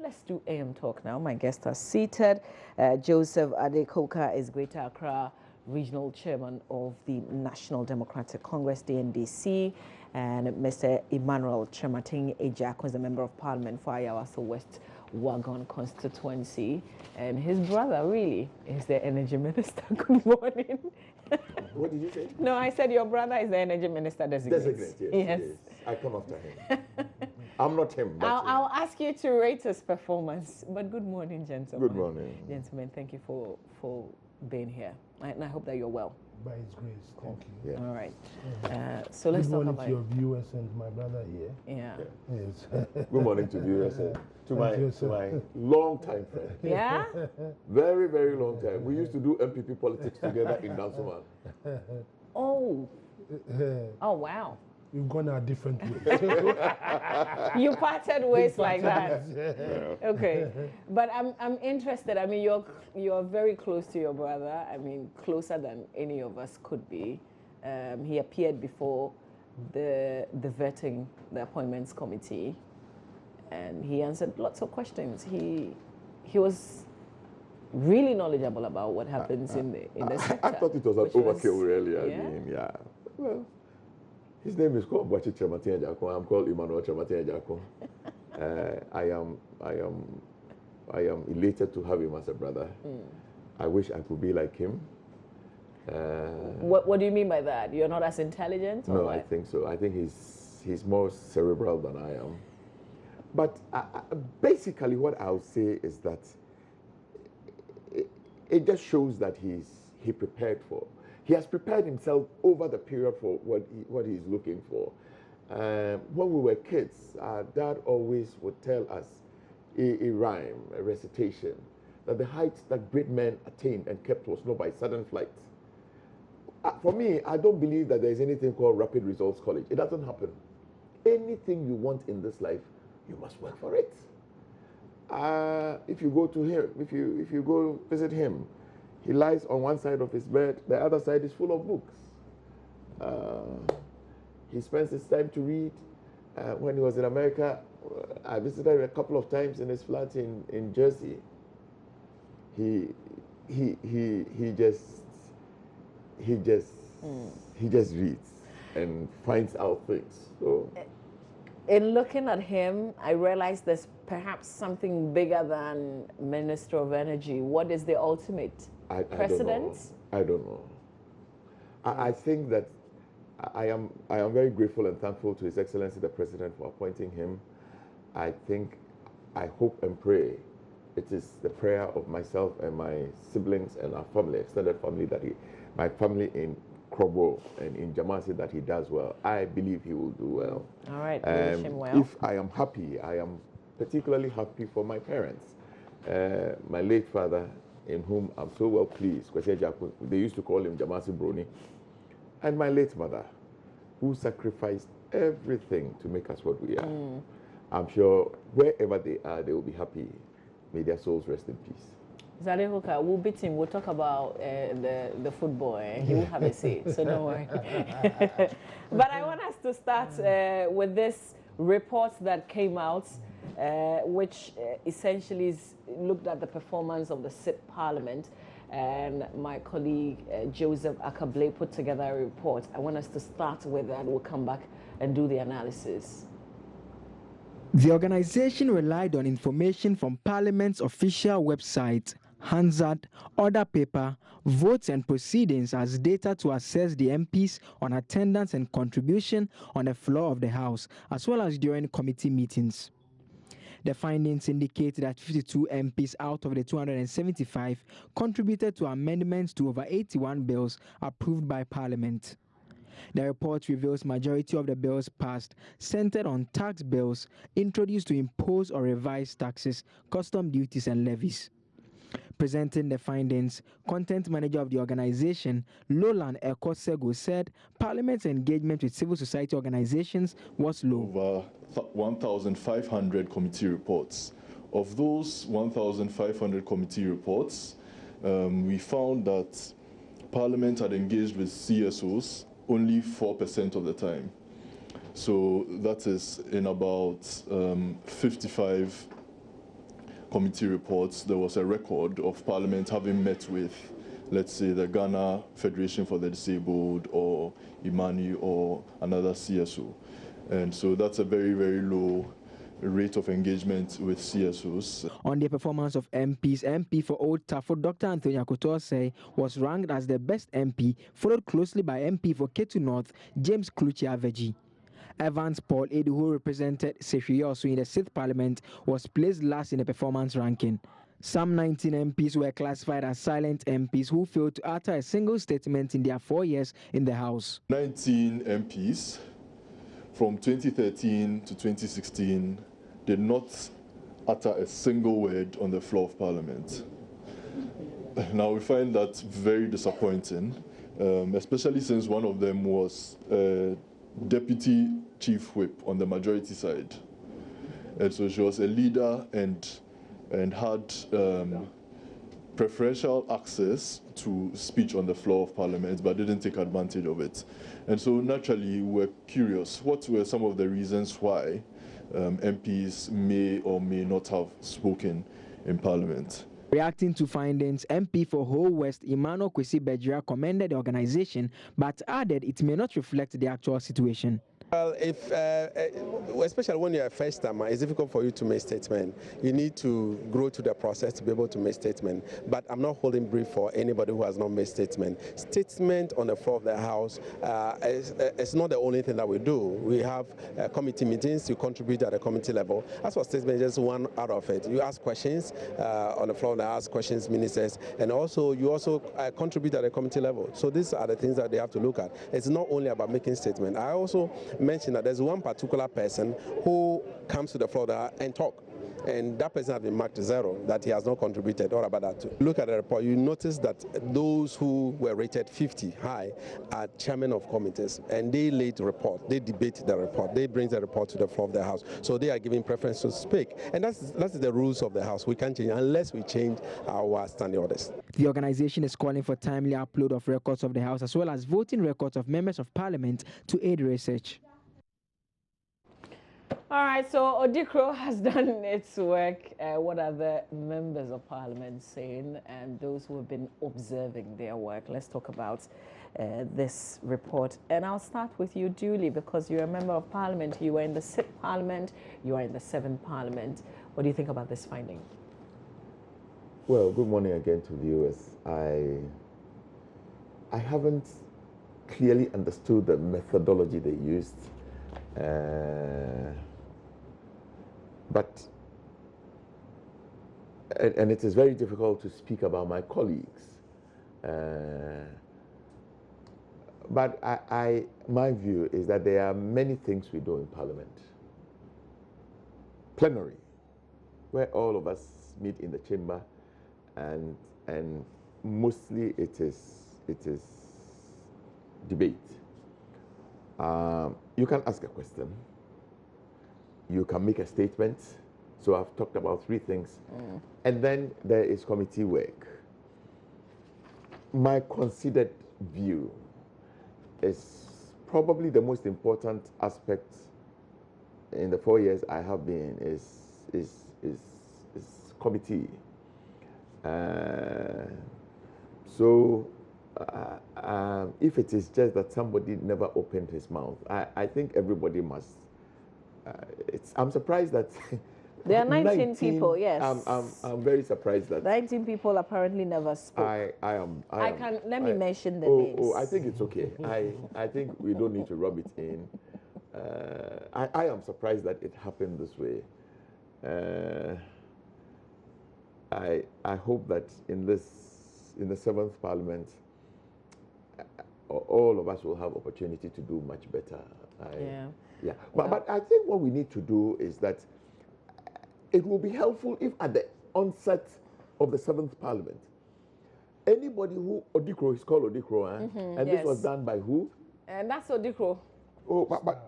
let's do AM Talk now. My guests are seated. Joseph Adekoka is Greater Accra Regional Chairman of the National Democratic Congress, the NDC, and Mr. Emmanuel Chemating Agyapong is a Member of Parliament for Adwoa Safo West Wagon constituency, and his brother really is the Energy Minister. Good morning. What did you say? No, I said your brother is the Energy Minister designate. Designate, yes. I come after him. I'm not him. I'll ask you to rate his performance. But good morning, gentlemen. Good morning. Gentlemen, thank you for being here. And I hope that you're well. By His grace, thank you. Yeah. All right. So let's talk about... Good morning to your viewers and my brother here. Yeah. Yes. Good morning to viewers. To my long-time friend. Yeah? Very, very long time. We used to do MPP politics together in Dansoman. Oh. Oh, wow. You've gone our different ways. You parted ways like that. Yeah. Okay. But I'm interested. I mean, you're very close to your brother. I mean, closer than any of us could be. He appeared before the vetting, the appointments committee, and he answered lots of questions. He was really knowledgeable about what happens in the sector. I thought it was an overkill, really. Yeah? I mean, yeah. Well, his name is called Adwoa Safo. I'm called Emmanuel Chemating Agyapong. I am elated to have him as a brother. I wish I could be like him. What do you mean by that? You're not as intelligent? No, I think so. I think he's more cerebral than I am. But basically, what I'll say is that it just shows that he prepared for. He has prepared himself over the period for what he's looking for. When we were kids, our dad always would tell us a rhyme, a recitation, that the heights that great men attained and kept was not by sudden flight. For me, I don't believe that there's anything called rapid results college. It doesn't happen. Anything you want in this life, you must work for it. If you go to him, if you go visit him, he lies on one side of his bed, the other side is full of books. He spends his time to read. When he was in America, I visited a couple of times in his flat in Jersey. He just reads and finds out things. So, in looking at him, I realized there's perhaps something bigger than Minister of Energy. What is the ultimate precedent? I don't know. I think that I am very grateful and thankful to His Excellency the President for appointing him. I hope and pray. It is the prayer of myself and my siblings and our family, extended family, my family in Krobo and in Jamasi, that he does well. I believe he will do well. All right, wish him well. If I am happy, I am particularly happy for my parents. My late father, in whom I'm so well pleased, they used to call him Jamasi Broni, and my late mother, who sacrificed everything to make us what we are. I'm sure wherever they are, they will be happy. May their souls rest in peace. Zadehoka, we'll beat him. We'll talk about the football. He will have a say, so don't worry. But I want us to start with this report that came out, which essentially looked at the performance of the SIP Parliament. And my colleague Joseph Akable put together a report. I want us to start with that. We'll come back and do the analysis. The organization relied on information from Parliament's official website, Hansard, order paper, votes and proceedings as data to assess the MPs on attendance and contribution on the floor of the House, as well as during committee meetings. The findings indicate that 52 MPs out of the 275 contributed to amendments to over 81 bills approved by Parliament. The report reveals majority of the bills passed centered on tax bills introduced to impose or revise taxes, custom duties and levies. Presenting the findings, content manager of the organization, Lolan Ekosego, said Parliament's engagement with civil society organizations was low. Over 1,500 committee reports. Of those 1,500 committee reports, we found that Parliament had engaged with CSOs only 4% of the time. So that is in about 55 committee reports, there was a record of Parliament having met with, let's say, the Ghana Federation for the Disabled or Imani or another CSO. And so that's a very, very low rate of engagement with CSOs. On the performance of MPs, MP for Old Trafford, Dr. Anthony Akotose was ranked as the best MP, followed closely by MP for Ketu North, James Kluchi Aveji. Evans Paul Edu, who represented Sefriyosu in the 6th Parliament, was placed last in the performance ranking. Some 19 MPs were classified as silent MPs who failed to utter a single statement in their 4 years in the House. 19 MPs from 2013 to 2016 did not utter a single word on the floor of Parliament. Now we find that very disappointing, especially since one of them was Deputy Chief Whip on the majority side. And so she was a leader and had preferential access to speech on the floor of Parliament, but didn't take advantage of it. And so naturally, we're curious, what were some of the reasons why MPs may or may not have spoken in Parliament? Reacting to findings, MP for Whole West Emmanuel Kwesi Bejira commended the organization, but added it may not reflect the actual situation. Well, especially when you're a first timer, it's difficult for you to make statement. You need to grow to the process to be able to make statement. But I'm not holding brief for anybody who has not made statement. Statement on the floor of the House is not the only thing that we do. We have committee meetings. You contribute at the committee level. As for statement, just one out of it. You ask questions on the floor of the House, questions, ministers, and also you also contribute at the committee level. So these are the things that they have to look at. It's not only about making statement. I also mentioned that there's one particular person who comes to the floor and talk, and that person has been marked 0, that he has not contributed. What about that too? Look at the report, you notice that those who were rated 50 high are chairmen of committees, and they lead the report, they debate the report, they bring the report to the floor of the House, so they are giving preference to speak, and that's the rules of the House. We can't change unless we change our standing orders. The organization is calling for timely upload of records of the House as well as voting records of members of Parliament to aid research. All right, so Odikro has done its work. What are the members of Parliament saying and those who have been observing their work? Let's talk about this report. And I'll start with you, Julie, because you're a member of Parliament. You were in the 6th Parliament, you are in the 7th Parliament. What do you think about this finding? Well, good morning again to viewers. I haven't clearly understood the methodology they used. But it is very difficult to speak about my colleagues. But my view is that there are many things we do in Parliament. Plenary, where all of us meet in the chamber, and mostly it is debate. You can ask a question. You can make a statement. So I've talked about 3 things. And then there is committee work. My considered view is probably the most important aspect in the 4 years I have been is committee. If it is just that somebody never opened his mouth, I think everybody must. I'm surprised that there are 19 people. Yes, I'm very surprised that 19 people apparently never spoke. Let me mention the names. I think it's okay. I think we don't need to rub it in. I am surprised that it happened this way. I hope that in the 7th Parliament, all of us will have opportunity to do much better. Yeah. But I think what we need to do is that it will be helpful if at the onset of the 7th Parliament, anybody who Odikro is called Odikro, and yes. This was done by who? And that's Odikro. Oh,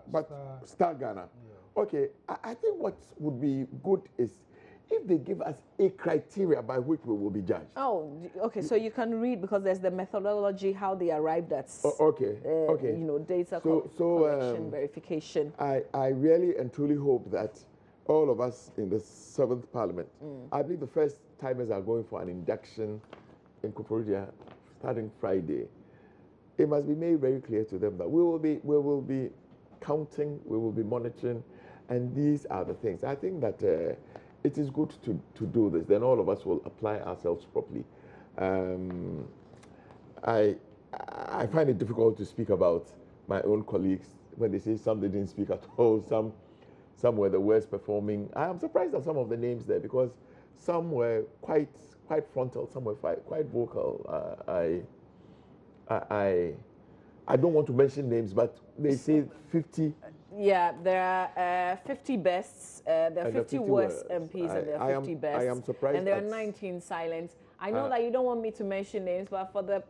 but Star Ghana. Yeah. Okay, I think what would be good is if they give us a criteria by which we will be judged. Oh, okay. So you can read, because there's the methodology, how they arrived at. Okay. Data collection, verification. I really and truly hope that all of us in the 7th Parliament, I believe the first timers are going for an induction in Koforidua starting Friday. It must be made very clear to them that we will be counting, we will be monitoring, and these are the things. I think that it is good to do this. Then all of us will apply ourselves properly. I find it difficult to speak about my own colleagues when they say some they didn't speak at all, some were the worst performing. I am surprised at some of the names there because some were quite frontal, some were quite vocal. I don't want to mention names, but they say 50. Yeah, there are 50 bests, there are 50 worst MPs, and there are 50 bests. I am surprised. And there are 19 silent. I know that you don't want me to mention names, but for the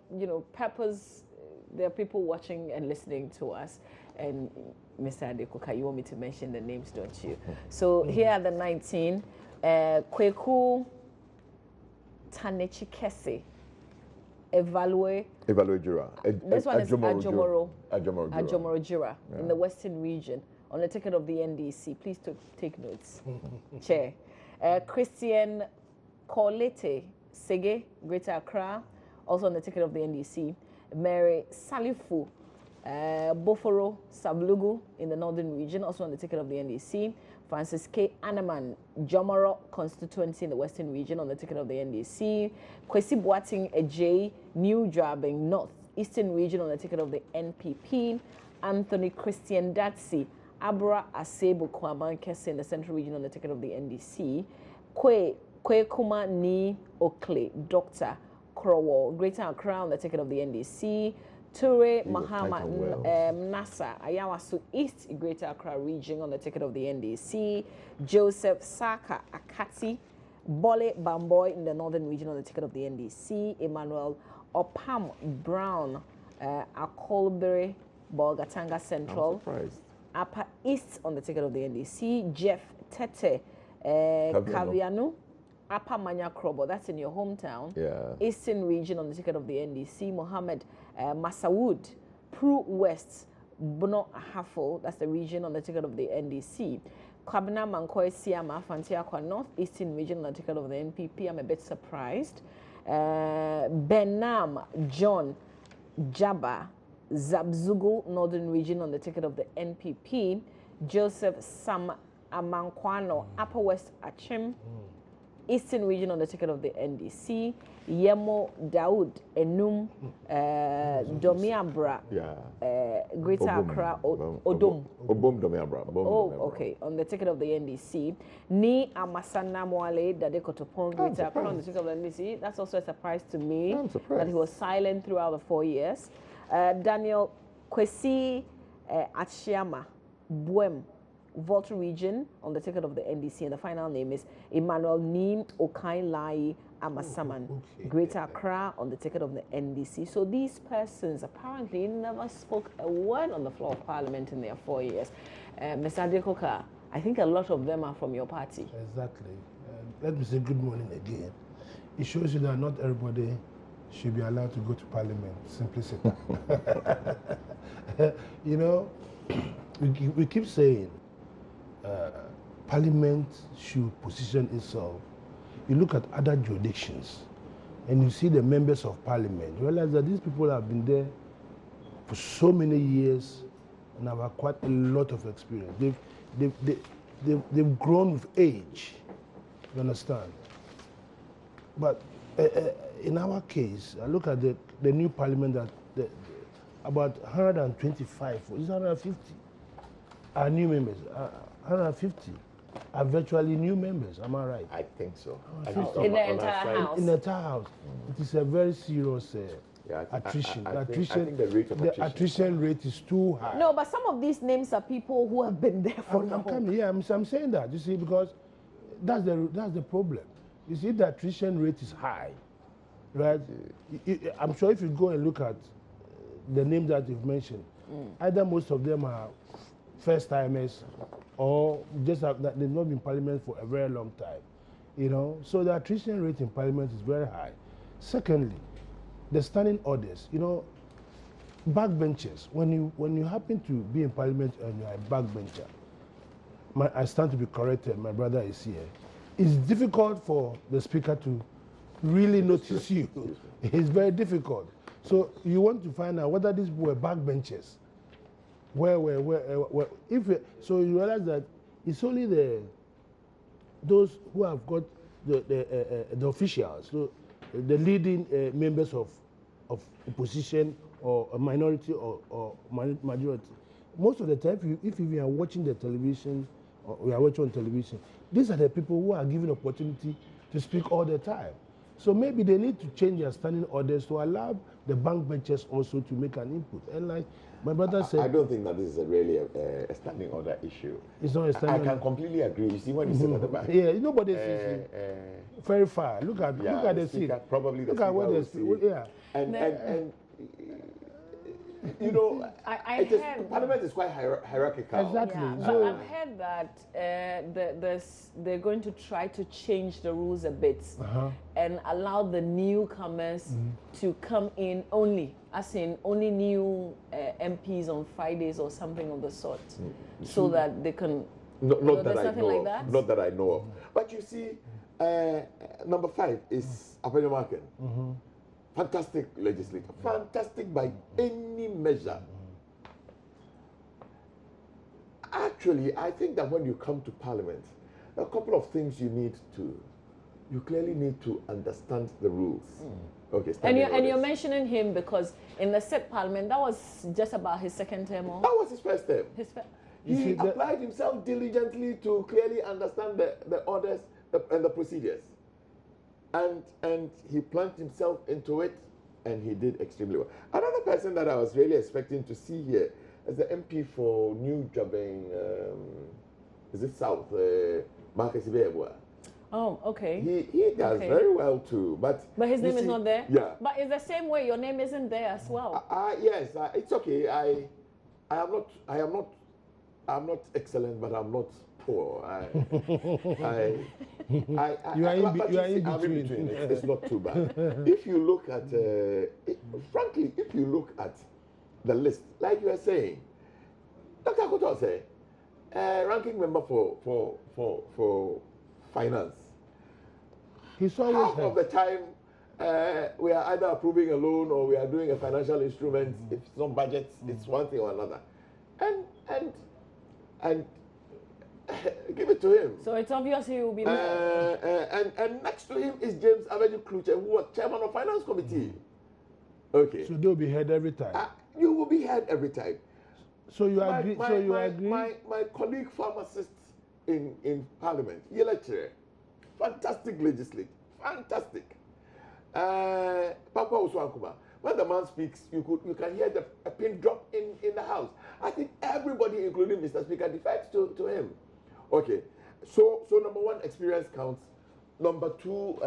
purpose, there are people watching and listening to us. And Mr. Adekoka, you want me to mention the names, don't you? So here are the 19. Kweku Tanechikese. Evaluate Jura. This one is Agyapong Jura in the Western region on the ticket of the NDC. Please take notes. Chair. Christian Kolete Sege, Greater Accra, also on the ticket of the NDC. Mary Salifu Boforo Sablugu in the Northern region, also on the ticket of the NDC. Francis K. Anaman, Jomoro constituency in the Western region on the ticket of the NDC. Kwesi Boating Ejay, New Drabing North Eastern region on the ticket of the NPP. Anthony Christian Datsi, Abra Asebo Kwaman Kese in the Central region on the ticket of the NDC. Kwe Kuma Ni Okle, Dr. Krowo, Greater Accra on the ticket of the NDC. Ture Mahama Nasa, Ayawasu East Greater Accra region on the ticket of the NDC. Joseph Saka Akati, Bole Bamboy in the Northern region on the ticket of the NDC. Emmanuel Opam Brown, Akolbere, Bolgatanga Central. Upper East on the ticket of the NDC. Jeff Tete, Kavianu. Upper Manya Krobo, that's in your hometown. Yeah. Eastern region on the ticket of the NDC. Mohammed Masawood, Pru West, Bono Ahafo, that's the region on the ticket of the NDC. Kwabena Mankoy Siama, Fantiakwa North Eastern region on the ticket of the NPP. I'm a bit surprised. Benam John Jabba, Zabzugu, Northern region on the ticket of the NPP. Joseph Sam Amankwano, Upper West Achim. Eastern region on the ticket of the NDC. Yemo Daoud Enum Domiabra, Greater Accra Odom. Obom Domiabra. Okay, on the ticket of the NDC. Ni Amasana Mwale Dade Kotopong, Greater Accra on the ticket of the NDC. That's also a surprise to me that he was silent throughout the 4 years. Daniel Kwesi Achiama Buem, Volta region on the ticket of the NDC, and the final name is Emmanuel Nim Okai Lai Amasaman, Greater Accra on the ticket of the NDC. So these persons apparently never spoke a word on the floor of Parliament in their 4 years. Mr. Adekoka, I think a lot of them are from your party. Exactly. Let me say good morning again. It shows you that not everybody should be allowed to go to Parliament. Simplicity. You know, we keep saying Parliament should position itself. You look at other jurisdictions and you see the members of Parliament, you realize that these people have been there for so many years and have quite a lot of experience. They've grown with age, you understand? But in our case, I look at the new Parliament that about 125, is 150 are new members. 150 are virtually new members. Am I right? I think so. In the entire house. In the entire house. It is a very serious attrition. I think the attrition rate is too high. No, but some of these names are people who have been there for long. I'm saying that. You see, because that's the problem. You see, the attrition rate is high, right? I'm sure if you go and look at the names that you've mentioned, either most of them are first timers, or just that they've not been in Parliament for a very long time, you know. So the attrition rate in Parliament is very high. Secondly, the standing orders, you know, backbenchers. When you happen to be in Parliament and you're a backbencher, I stand to be corrected, my brother is here. It's difficult for the speaker to really notice you. It's very difficult. So you want to find out whether these were backbenchers. So you realize that it's only those who have got the officials, so the leading members of opposition or a minority or majority. Most of the time, if you are watching the television or we are watching on television, these are the people who are given opportunity to speak all the time. So maybe they need to change their standing orders to allow the backbenchers also to make an input. And like my brother said, I don't think that this is really a standing order issue. It's not a standing. I can completely agree. You see, when you sit at the back, yeah, nobody sees you very far. Look at the seat. Probably the look at where the speaker. yeah. And you know, Parliament is quite hierarchical. Exactly. Yeah, So I've heard that they're going to try to change the rules a bit and allow the newcomers to come in only, as in only new MPs on Fridays or something of the sort, so that they can. Not that I know like of. that? Not that I know of. But you see, number 5 is Agyapong. Fantastic legislator, fantastic by any measure. Actually, I think that when you come to Parliament, a couple of things you clearly need to understand the rules. Okay, and you're mentioning him because in the said Parliament, that was just about his second term. Or? That was his first term. He the, applied himself diligently to clearly understand the orders and the procedures. And he plunged himself into it, and he did extremely well. Another person that I was really expecting to see here is the MP for New Agyapong, is it South, Marcus Adwoa. Oh, okay. He does very well too, but his name is not there. Yeah, but it's the same way your name isn't there as well. Yes, it's okay. I'm not excellent, but I'm not poor. You are in between. It's not too bad. If you look at, frankly, if you look at the list, like you were saying, Dr. Akoto said, ranking member for finance. He's always half of the time we are either approving a loan or we are doing a financial instrument. If it's not budgets, it's one thing or another, and give it to him. So it's obvious he will be there. And next to him is James Abeju Kluche, who was chairman of finance committee. Okay. So they'll be heard every time. You will be heard every time. So you agree? Agree? My colleague pharmacist in Parliament, Yeleche, fantastic legislator, fantastic. Papa Oswankuma, when the man speaks, you can hear a pin drop in the house. I think everybody, including Mr. Speaker, defects to him. Okay, so number 1, experience counts. Number 2,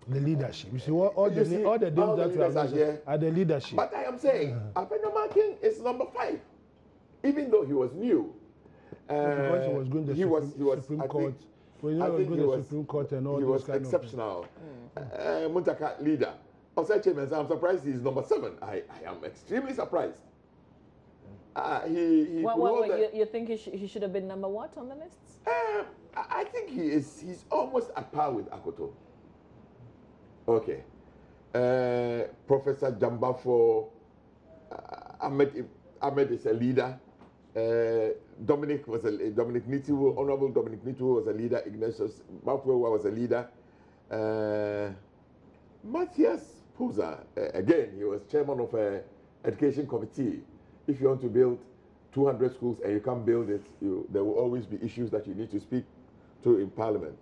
the leadership. You see, all the names that you have here are the leadership. But I am saying, Agyapong is number 5, even though he was new. Because he was going to the Supreme Court. Supreme Court and all he was exceptional. Muntaka leader. I'm surprised he's number 7. I am extremely surprised. You think he should have been number what on the list? I think he's almost at par with Akoto. Okay. Professor Jambafo, Ahmed is a leader. Dominic Nitiwo, Honorable Dominic Nitiwo was a leader. Ignatius Bafwewa was a leader. Matthias Puza, again, he was chairman of an education committee. If you want to build 200 schools and you can't build it, there will always be issues that you need to speak to in Parliament.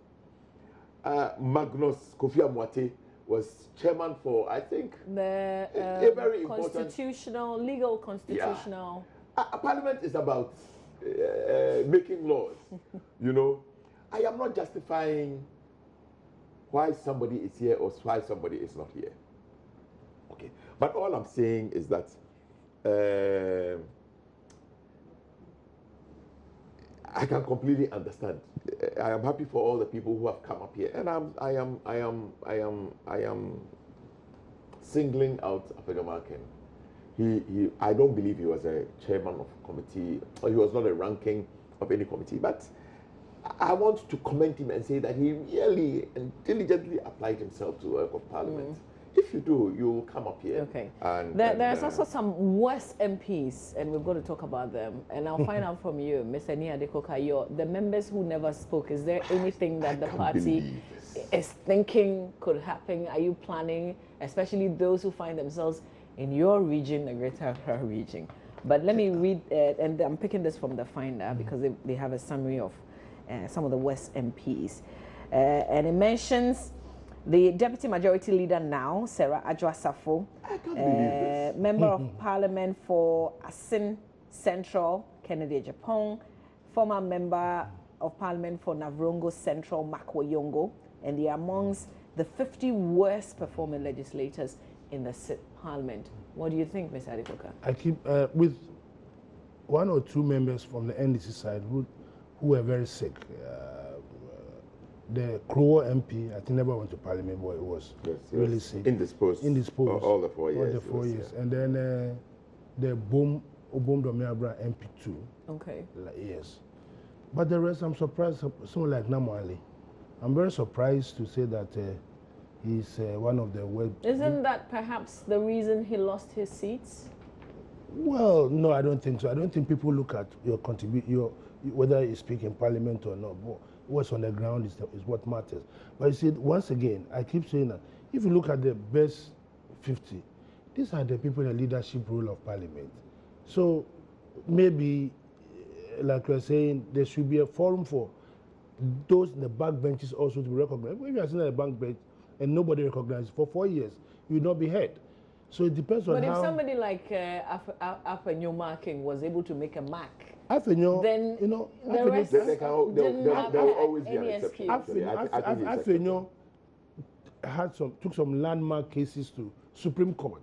Magnus Kofi Amwate was chairman for, I think, the a very legal constitutional. Yeah. Parliament is about making laws. You know, I am not justifying why somebody is here or why somebody is not here. Okay, but all I'm saying is that I can completely understand. I am happy for all the people who have come up here, and I am singling out Agyapong. I don't believe he was a chairman of committee, or he was not a ranking of any committee. But I want to commend him and say that he really and diligently applied himself to the work of Parliament. If you do, you will come up here. Okay. And There's also some West MPs, and we're going to talk about them. And I'll find out from you, Mr. Adekoka, the members who never spoke. Is there anything that the party is thinking could happen? Are you planning, especially those who find themselves in your region, the Greater Accra region? But let me read, and I'm picking this from the Finder because they have a summary of some of the West MPs. And it mentions the Deputy Majority Leader now, Sarah Adwoa Safo, Member of Parliament for Asin Central, Kennedy Agyapong, former Member of Parliament for Navrongo Central, Makwo, and they are amongst the 50 worst performing legislators in the Parliament. What do you think, Mr. Adekoka? I keep with one or two members from the NDC side who were very sick. The Crow MP, I think, never went to Parliament, but it was really sick. Indisposed. All the 4 years. All the 4 years. And then the Obom Domiabra MP2. Okay. Yes. But the rest, I'm surprised. Someone like Namwali, I'm very surprised to say that he's one of the well. Isn't that perhaps the reason he lost his seats? Well, no, I don't think so. I don't think people look at your contribution, whether you speak in Parliament or not. But what's on the ground is what matters. But you see, once again, I keep saying that if you look at the best 50, these are the people in the leadership role of Parliament. So maybe, like you're saying, there should be a forum for those in the back benches also to be recognized. If you are sitting at the back bench and nobody recognizes for 4 years, you will not be heard. So it depends on how. But if somebody like Afenyo Marking was able to make a mark, Afenyo, then you know, the rest there will always be an any exception. Afenyo took some landmark cases to Supreme Court,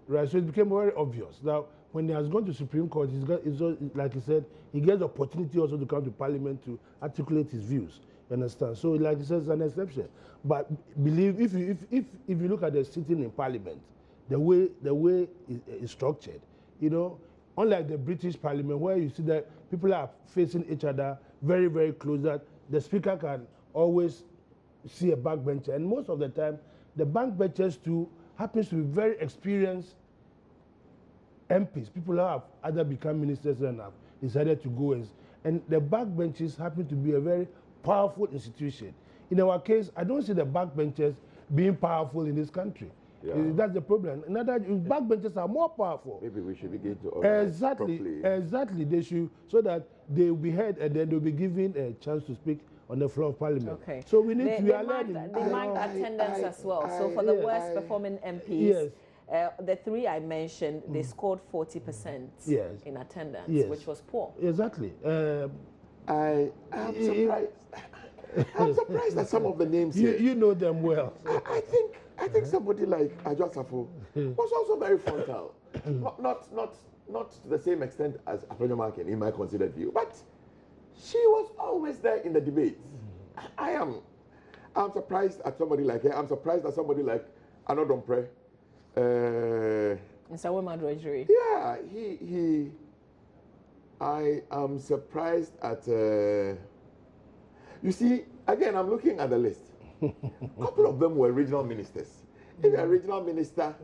right? So it became very obvious. Now, when he has gone to Supreme Court, like he said, he gets the opportunity also to come to Parliament to articulate his views. You understand? So, like he says, it's an exception. But believe if you look at the sitting in Parliament, the way it's structured, you know, unlike the British Parliament where you see that people are facing each other very, very close, that the Speaker can always see a backbencher. And most of the time, the backbenchers too happens to be very experienced MPs, people who have either become ministers and have decided to go and the backbenches happen to be a very powerful institution. In our case, I don't see the backbenchers being powerful in this country. Yeah. That's the problem. Another backbenchers are more powerful. Maybe we should begin to organize properly. Exactly. They should, so that they will be heard and then they'll be given a chance to speak on the floor of Parliament. Okay. So we need They mark attendance as well. So for the worst performing MPs, the three I mentioned, they scored 40% in attendance, which was poor. Exactly. I am surprised. I'm surprised at some of the names here. You know them well. I think somebody like Adwoa Safo was also very frontal. Not to the same extent as Afenyo Markin in my considered view, but she was always there in the debates. I'm surprised at somebody like her. I'm surprised at somebody like Anodompre. Yeah, I am surprised at. You see, again, I'm looking at the list. A couple of them were regional ministers. If you're a regional minister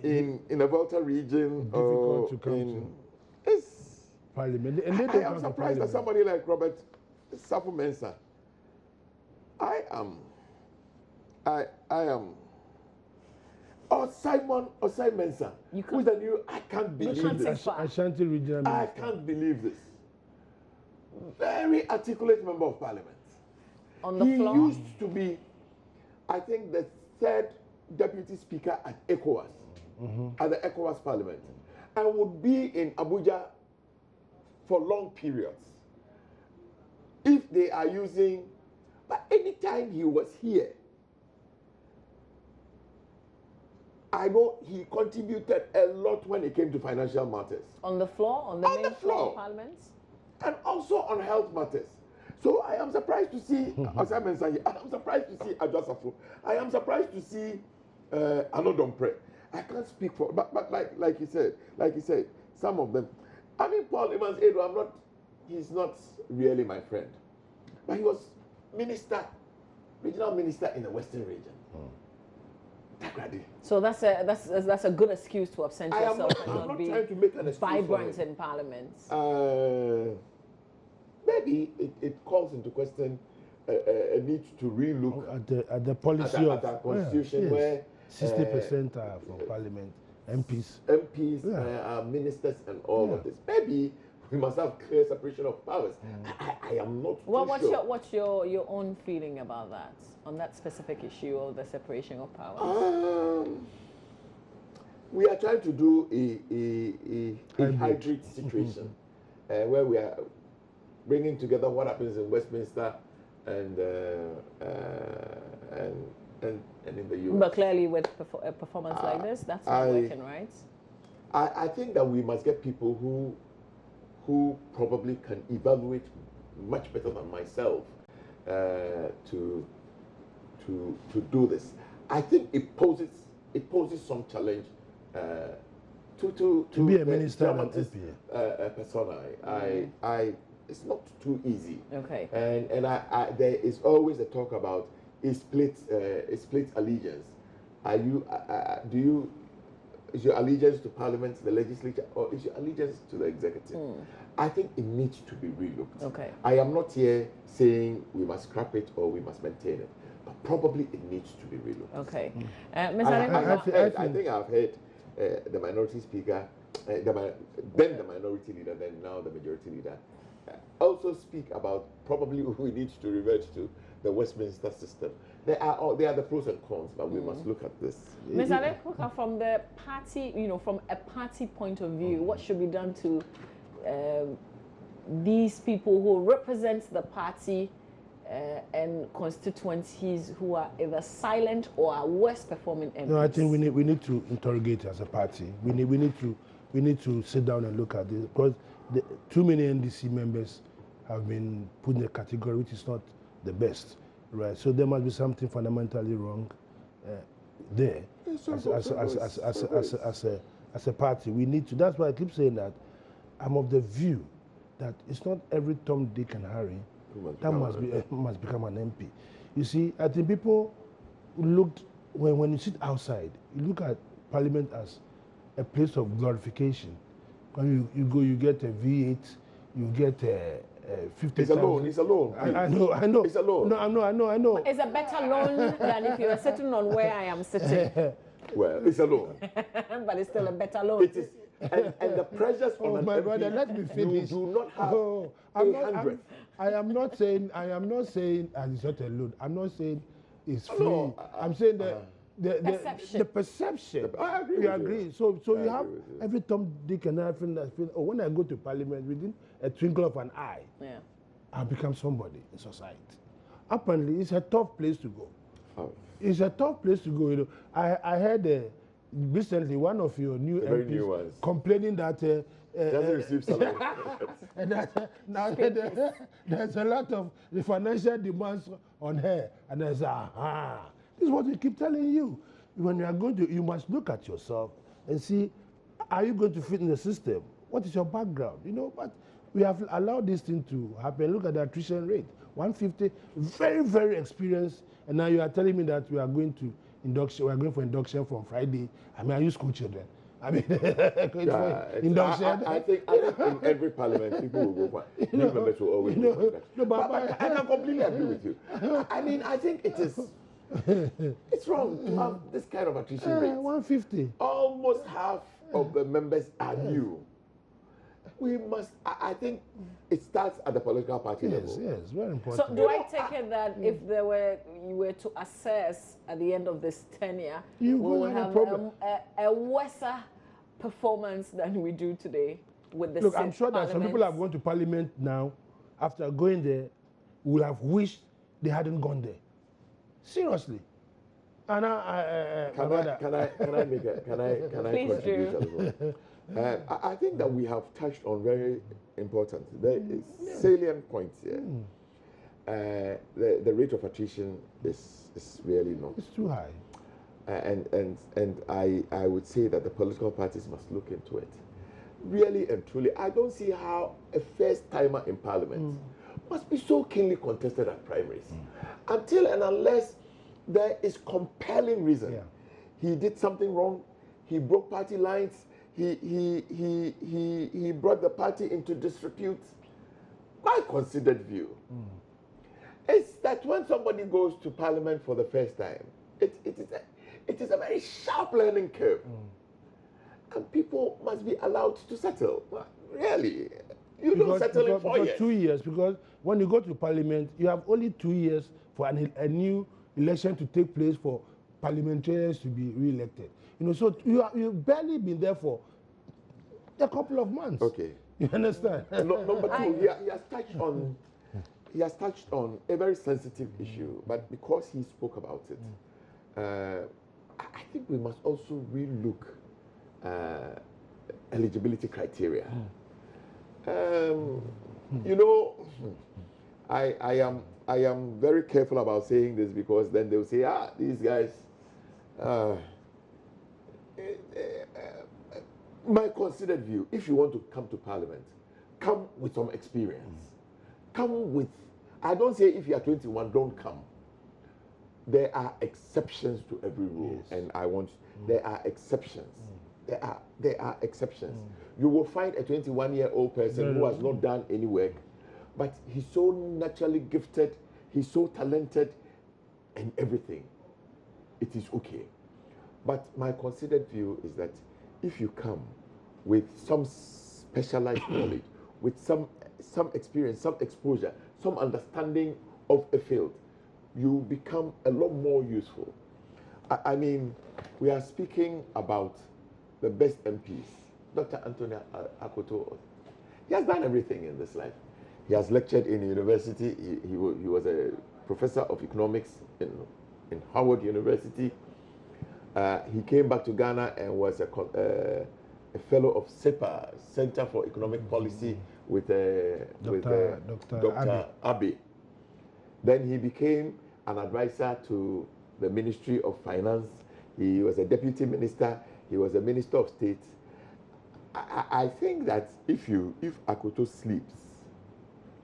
in the Volta region or in Parliament, I am surprised at somebody like Robert Safu Mensah. I am. Or Simon Mensah. Who's the new? I can't believe this. Ashanti regional minister. I can't believe this. Very articulate member of Parliament. On the floor? He used to be, I think, the third deputy speaker at ECOWAS, at the ECOWAS Parliament, and would be in Abuja for long periods. If they are using, but anytime he was here, I know he contributed a lot when it came to financial matters. On the floor? On the main floor of Parliament? And also on health matters. So I am surprised to see Osman Sanyi. I am surprised to see Adwoa Safo. I am surprised to see Anodompre. I can't speak for, but like you said, some of them. I mean, Paul Evans Edo, I'm not he's not really my friend, but he was regional minister in the Western region. So that's a good excuse to absent yourself and I'm not be trying to make an excuse vibrant in Parliament. Maybe it calls into question a need to relook at the policy at our constitution, where 60% are from Parliament, MPs. MPs, ministers, and all of this. Maybe we must have clear separation of powers. I am not sure. What's your own feeling about that, on that specific issue of the separation of powers? We are trying to do a hybrid situation where we are bringing together what happens in Westminster and in the US. But clearly, with a performance like this, that's not working, right? I think that we must get people who probably can evaluate much better than myself to do this. I think it poses some challenge to be a minister and MP. Persona. It's not too easy. Okay. And there is always a talk about a split allegiance. Is your allegiance to Parliament, the legislature, or is your allegiance to the executive? I think it needs to be relooked. Okay. I am not here saying we must scrap it or we must maintain it, but probably it needs to be relooked. Okay. I think I've heard the minority speaker, then the minority leader, then now the majority leader, also speak about probably we need to revert to the Westminster system. There are the pros and cons, but we must look at this. Ms. Adwoa, from the party, from a party point of view, what should be done to these people who represent the party and constituencies who are either silent or are worse performing MPs? No, I think we need to interrogate as a party. We need to sit down and look at this, because too many NDC members have been put in a category which is not the best, right? So there must be something fundamentally wrong there. As a party, we need to. That's why I keep saying that I'm of the view that it's not every Tom, Dick, and Harry that must become an MP. You see, I think people looked when you sit outside, you look at Parliament as a place of glorification. When you go, you get a V8, you get a 50,000. It's a loan. I know. It's a loan. No, I know. It's a better loan than if you were sitting on where I am sitting. Well, it's a loan. But it's still a better loan. It is. And the pressures on my an brother, MP, let me finish. You do not have 800. I am not saying it's not a loan. I'm not saying it's free. No, I'm saying that the perception. I agree. You agree. So you have every Tom, Dick, and Harry that feel, when I go to Parliament, within a twinkle of an eye, I'll become somebody in society. Apparently, it's a tough place to go. Oh. It's a tough place to go. I heard recently one of your new MPs complaining that doesn't receive salary. and now there's a lot of the financial demands on her, and there's this is what we keep telling you. When you are going to, you must look at yourself and see, are you going to fit in the system? What is your background? But we have allowed this thing to happen. Look at the attrition rate, 150, very, very experienced. And now you are telling me that we are going to induction. We are going for induction from Friday. I use school children. Induction. I think in every parliament, people will go for new members will always go. But I can completely agree with you. I think it is. It's wrong to have this kind of attrition rate. 150. Almost half of the members are new. We must. I think it starts at the political party level. Yes, very important. So, do I take it that if you were to assess at the end of this tenure, we will have a worse performance than we do today with the Look, I'm sure that some people have gone to Parliament now, after going there, would have wished they hadn't gone there. Seriously. And can I contribute as well? I think that we have touched on very important, very salient points here. The rate of attrition is really not. It's too high. And I would say that the political parties must look into it. really and truly, I don't see how a first timer in Parliament must be so keenly contested at primaries. Until and unless there is compelling reason. Yeah. He did something wrong, he broke party lines, he brought the party into disrepute. My considered view is that when somebody goes to Parliament for the first time, it is a very sharp learning curve. And people must be allowed to settle. Really, you don't settle in 4 years. 2 years, because when you go to Parliament, you have only 2 years for a new election to take place for parliamentarians to be re-elected. You know, so you've barely been there for a couple of months. Okay. You understand? Number two, he has touched on a very sensitive issue, but because he spoke about it, I think we must also relook eligibility criteria. You know, I am very careful about saying this, because then they'll say, these guys. My considered view, if you want to come to Parliament, come with some experience. Come with, I don't say if you are 21, don't come. There are exceptions to every rule, and there are exceptions. There are exceptions. You will find a 21-year-old person who has not done any work, but he's so naturally gifted, he's so talented, and everything. It is okay. But my considered view is that if you come with some specialized knowledge, with some experience, some exposure, some understanding of a field, you become a lot more useful. I mean, we are speaking about the best MPs. Dr. Anthony Akoto, he has done everything in this life. He has lectured in university. He was a professor of economics in Howard University. He came back to Ghana and was a fellow of CEPA, Center for Economic Policy, with Dr. Abe. Then he became an advisor to the Ministry of Finance. He was a deputy minister. He was a minister of state. I think that if Akoto sleeps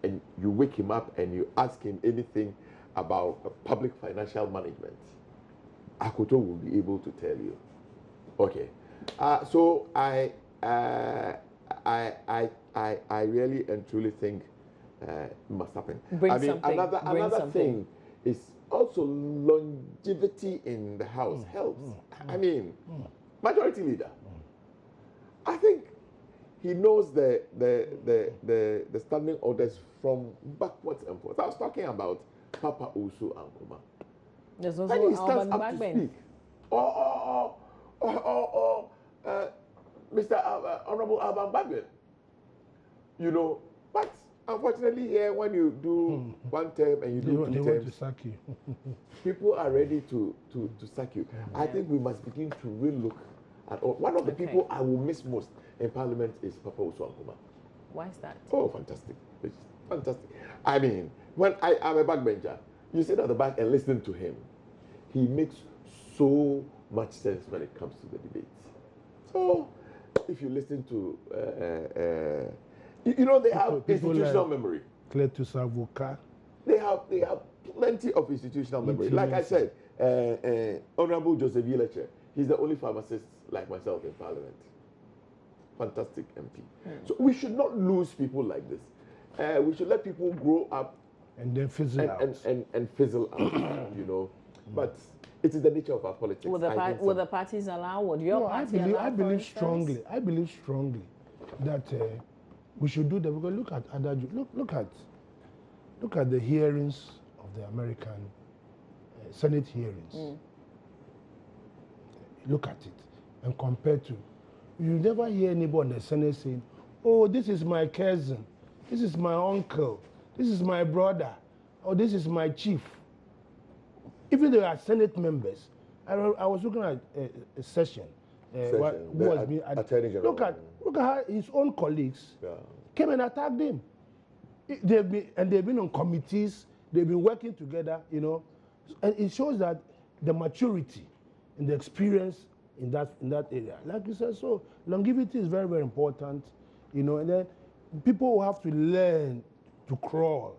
and you wake him up and you ask him anything about public financial management, Akoto will be able to tell you. Okay, so I really and truly think it must happen. Another thing is also longevity in the House helps. I mean, majority leader. I think he knows the standing orders from backwards and forwards. I was talking about Papa Usu Ankuma. There's When also he stands Alban up to Bagbin. speak, Mr. Honorable Alban Bagbin, you know, but unfortunately here, when you do one term and you do two they terms, want to sack you. people are ready to sack you. I think we must begin to relook at all. One of the people I will miss most in Parliament is Papa Usu Ankuma. Why is that? Oh, fantastic. It's fantastic. I mean, when I am a backbencher, you sit at the back and listen to him. He makes so much sense when it comes to the debates. So, if you listen to, you know, they have institutional memory. Cletus Avoka. They have plenty of institutional memory. Like I said, Honorable Joseph Yeleche, he's the only pharmacist like myself in Parliament. Fantastic MP. So we should not lose people like this. We should let people grow up and then fizzle out. And fizzle out, you know. But it is the nature of our politics. Will the parties allow? Would your party allow? I believe strongly that we should do that. Because look at look at the hearings of the American Senate hearings. Look at it and compare to. You never hear anybody in the Senate saying, "Oh, this is my cousin, this is my uncle, this is my brother, or this is my chief." Even though they are Senate members, I was looking at a session. Look at how his own colleagues came and attacked him. They've been on committees. They've been working together. You know, and it shows that the maturity and the experience in that area. Like you said, so longevity is very, very important, you know, and then people will have to learn to crawl.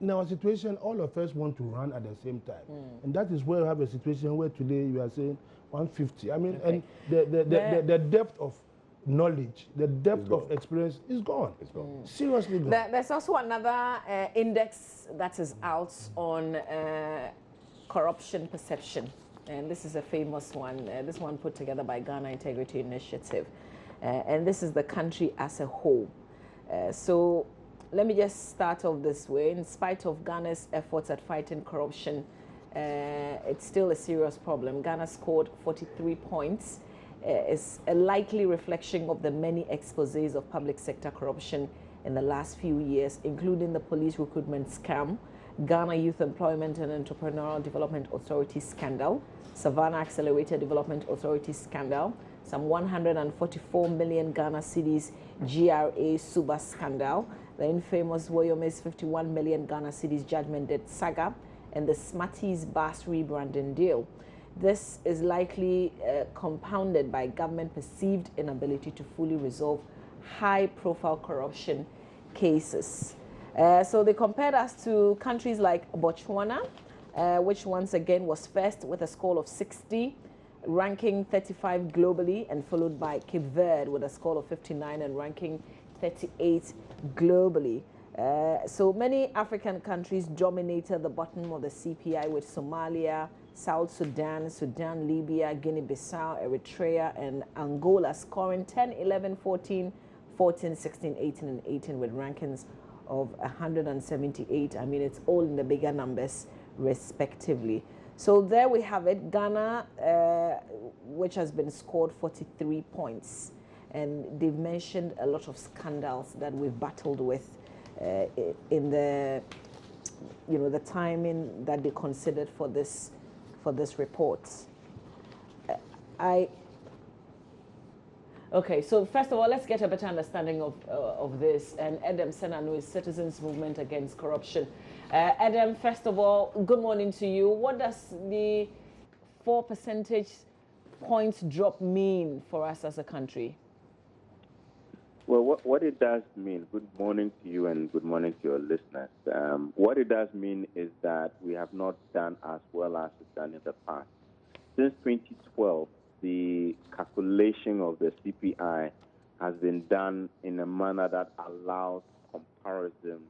In our situation, all of us want to run at the same time. And that is where we have a situation where today you are saying 150. I mean, and the depth of knowledge, the depth of experience is gone. It's gone. Seriously gone. There's also another index that is out on corruption perception. And this is a famous one. This one put together by Ghana Integrity Initiative. And this is the country as a whole. So let me just start off this way. In spite of Ghana's efforts at fighting corruption, it's still a serious problem. Ghana scored 43 points. It's a likely reflection of the many exposés of public sector corruption in the last few years, including the police recruitment scam, Ghana Youth Employment and Entrepreneurial Development Authority scandal, Savannah Accelerated Development Authority scandal, some 144 million Ghana cedis GRA Suba scandal, the infamous Woyome's 51 million Ghana cedis judgment debt saga, and the Smarties bus rebranding deal. This is likely compounded by government perceived inability to fully resolve high-profile corruption cases. So they compared us to countries like Botswana, which once again was first with a score of 60, ranking 35 globally, and followed by Cape Verde with a score of 59 and ranking 38 globally. So many African countries dominated the bottom of the CPI, with Somalia, South Sudan, Libya, Guinea-Bissau, Eritrea, and Angola scoring 10, 11, 14, 14, 16, 18, and 18 with rankings of 178. I mean, it's all in the bigger numbers, respectively. So there we have it. Ghana, which has been scored 43 points. And they've mentioned a lot of scandals that we've battled with in the, you know, the timing that they considered for this report. Okay, so first of all, let's get a better understanding of this. And Adam Senanu is Citizens Movement Against Corruption. Adam, first of all, good morning to you. What does the 4 percentage points drop mean for us as a country? Well, what it does mean, good morning to you and good morning to your listeners. What it does mean is that we have not done as well as we've done in the past. Since 2012, the calculation of the CPI has been done in a manner that allows comparison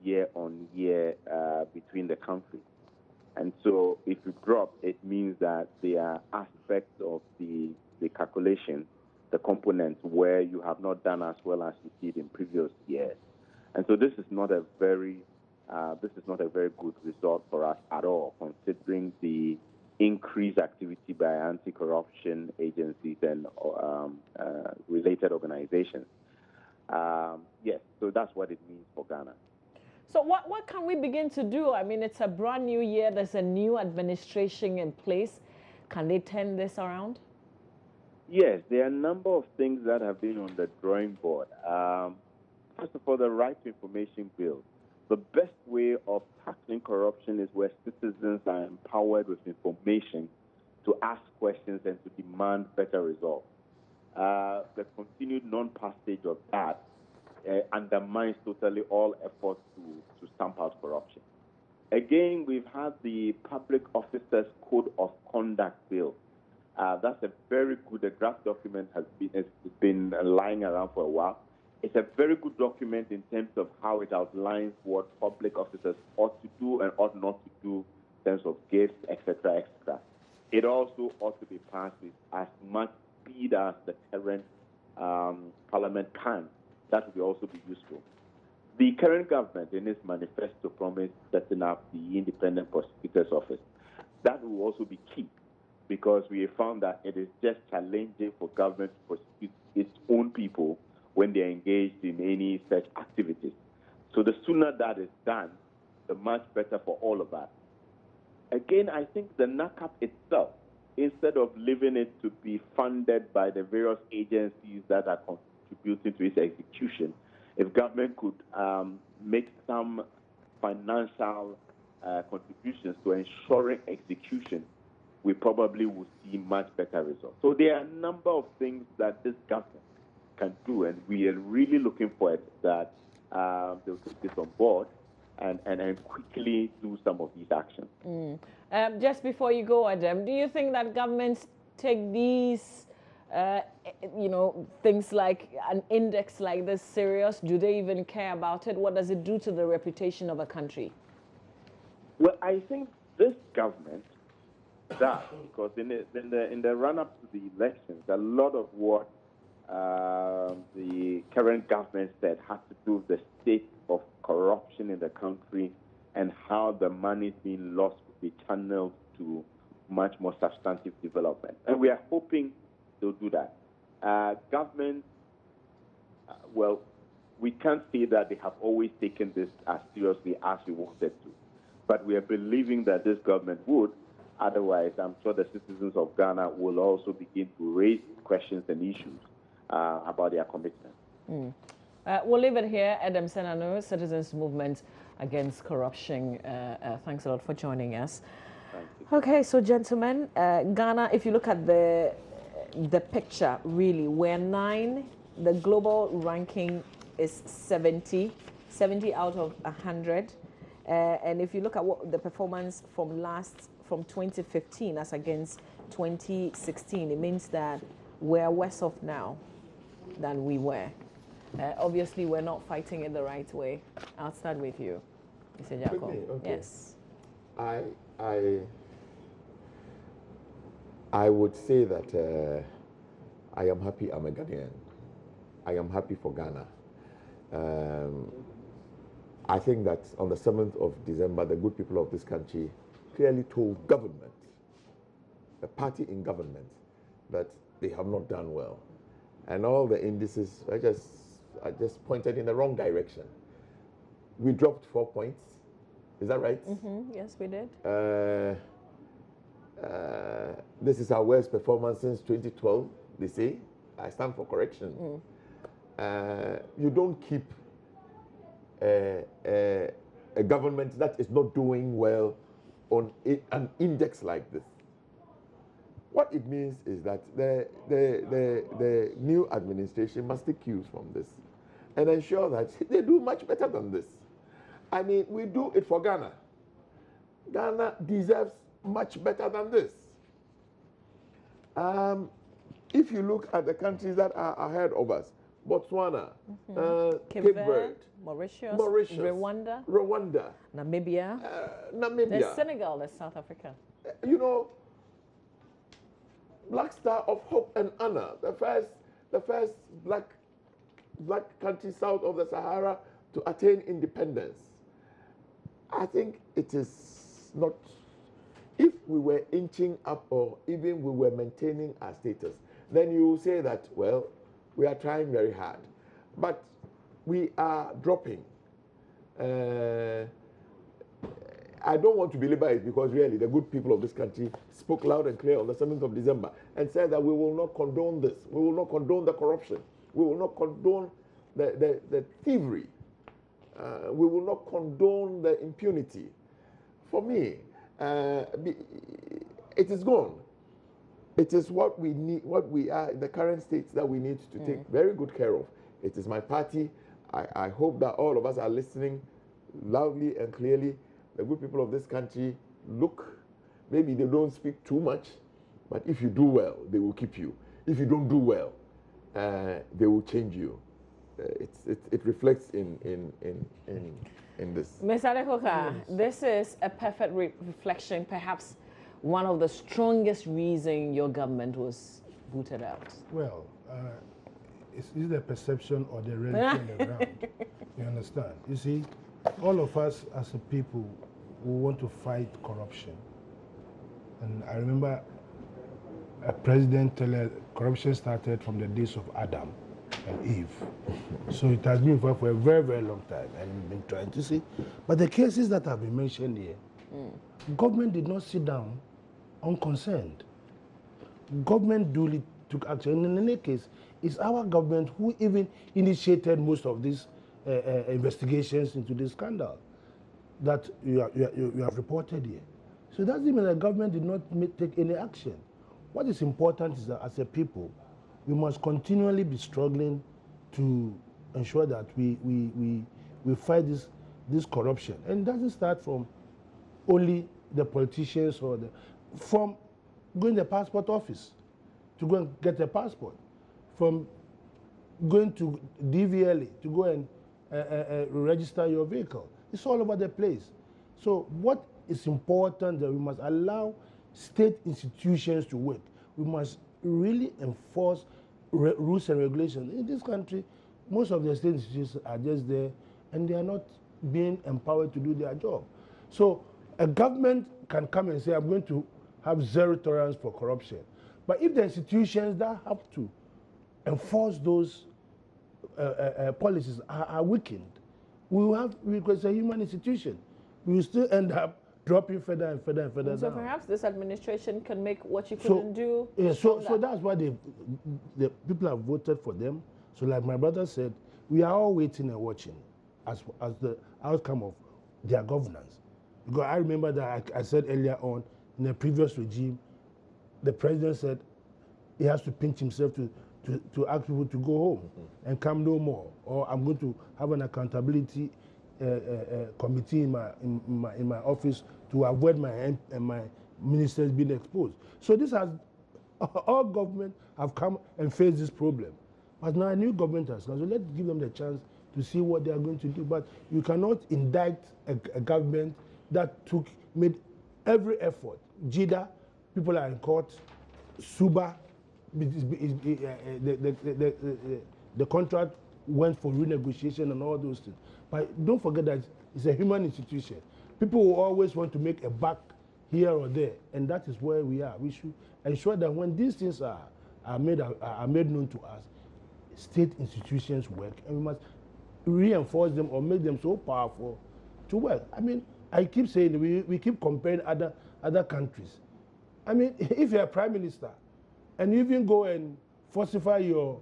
year on year between the countries. And so if you drop, it means that there are aspects of the calculation, the components, where you have not done as well as you did in previous years. And so this is not a very good result for us at all, considering the increased activity by anti-corruption agencies and related organizations. Yes, so that's what it means for Ghana. So what can we begin to do? I mean, it's a brand new year. There's a new administration in place. Can they turn this around? Yes, there are a number of things that have been on the drawing board. First of all, the Right to Information Bill. The best way of tackling corruption is where citizens are empowered with information to ask questions and to demand better results. The continued non-passage of that undermines totally all efforts to stamp out corruption. Again, we've had the Public Officers Code of Conduct Bill. That's a very good, the draft document has been lying around for a while. It's a very good document in terms of how it outlines what public officers ought to do and ought not to do in terms of gifts, etc., etc. It also ought to be passed with as much speed as the current Parliament can. That will also be useful. The current government, in its manifesto, promised setting up the Independent Prosecutor's Office. That will also be key, because we have found that it is just challenging for government to prosecute its own people when they are engaged in any such activities. So the sooner that is done, the much better for all of us. Again, I think the NACAP itself, instead of leaving it to be funded by the various agencies that are contributing to its execution, if government could make some financial contributions to ensuring execution we probably will see much better results. So there are a number of things that this government can do, and we are really looking for it that they'll take this on board and quickly do some of these actions. Just before you go, Adam, do you think that governments take these, things like an index like this serious? Do they even care about it? What does it do to the reputation of a country? Well, I think this government does, because in the run-up to the elections, a lot of what the current government said had to do with the state of corruption in the country and how the money being lost will be channeled to much more substantive development. And we are hoping they'll do that. Government, well, we can't say that they have always taken this as seriously as we wanted to, but we are believing that this government would. Otherwise, I'm sure the citizens of Ghana will also begin to raise questions and issues about their commitment. We'll leave it here. Adam Senano, Citizens Movement Against Corruption. Thanks a lot for joining us. Thank you. Okay, so gentlemen, Ghana, if you look at the picture, really, we're 9. The global ranking is 70 out of 100. And if you look at what the performance from 2015 as against 2016, it means that we're worse off now than we were. Obviously, we're not fighting it the right way. I'll start with you, Mr. Agyapong. Okay. Yes. I would say that I am happy I'm a Ghanaian. I am happy for Ghana. I think that on the 7th of December, the good people of this country clearly told government, the party in government, that they have not done well. And all the indices I just pointed in the wrong direction. We dropped 4 points. Is that right? Yes, we did. This is our worst performance since 2012, they say. I stand for correction. You don't keep a government that is not doing well on an index like this. What it means is that the new administration must take cues from this and ensure that they do much better than this. I mean, we do it for Ghana. Ghana deserves much better than this. If you look at the countries that are ahead of us, Botswana, Cape Verde, Mauritius, Rwanda, Namibia, Namibia, Senegal, there's South Africa. You know, Black Star of Hope and Honor, the first black country south of the Sahara to attain independence. I think it is not, if we were inching up or even we were maintaining our status, then you will say that, well, we are trying very hard. But we are dropping. I don't want to belabor it because really the good people of this country spoke loud and clear on the 7th of December and said that we will not condone this. We will not condone the corruption. We will not condone the thievery. We will not condone the impunity. For me, it is gone. It is what we need, what we are in the current states that we need to take very good care of. It is my party. I hope that all of us are listening loudly and clearly. The good people of this country look, maybe they don't speak too much, but if you do well, they will keep you. If you don't do well, they will change you. It reflects in this. Ms. Adekoka, this is a perfect reflection, perhaps one of the strongest reasons your government was booted out. Well, it's either the perception or the reality on the ground. You understand? You see, all of us as a people who want to fight corruption. And I remember a president telling corruption started from the days of Adam and Eve. So it has been for a very, very long time. And we've been trying to see. But the cases that have been mentioned here, government did not sit down unconcerned. Government duly took action. And in any case, it's our government who even initiated most of these investigations into this scandal that you have reported here. So it doesn't mean the government did not take any action. What is important is that as a people, we must continually be struggling to ensure that we fight this corruption. And it doesn't start from only the politicians or from going to the passport office to go and get a passport, from going to DVLA to go and register your vehicle. It's all over the place. So what is important that we must allow state institutions to work. We must really enforce rules and regulations. In this country, most of the state institutions are just there and they are not being empowered to do their job. So a government can come and say, I'm going to have zero tolerance for corruption. But if the institutions that have to enforce those policies are weakened, because it's a human institution, we will still end up dropping further and further and further so down. Perhaps this administration can make what you couldn't do. Yeah, so that's why the people have voted for them. So like my brother said, we are all waiting and watching as the outcome of their governance. Because I remember that I said earlier on, in the previous regime, the president said he has to pinch himself to ask people to go home and come no more, or I'm going to have an accountability committee in my office to avoid my ministers being exposed. So this has all government have come and faced this problem, but now a new government has come. So let's give them the chance to see what they are going to do. But you cannot indict a government that made every effort. JIDA, people are in court. Suba, the contract went for renegotiation and all those things. But don't forget that it's a human institution. People will always want to make a buck here or there, and that is where we are. We should ensure that when these things are made known to us, state institutions work, and we must reinforce them or make them so powerful to work. I mean, I keep saying we keep comparing other countries. I mean, if you're a prime minister and you even go and falsify your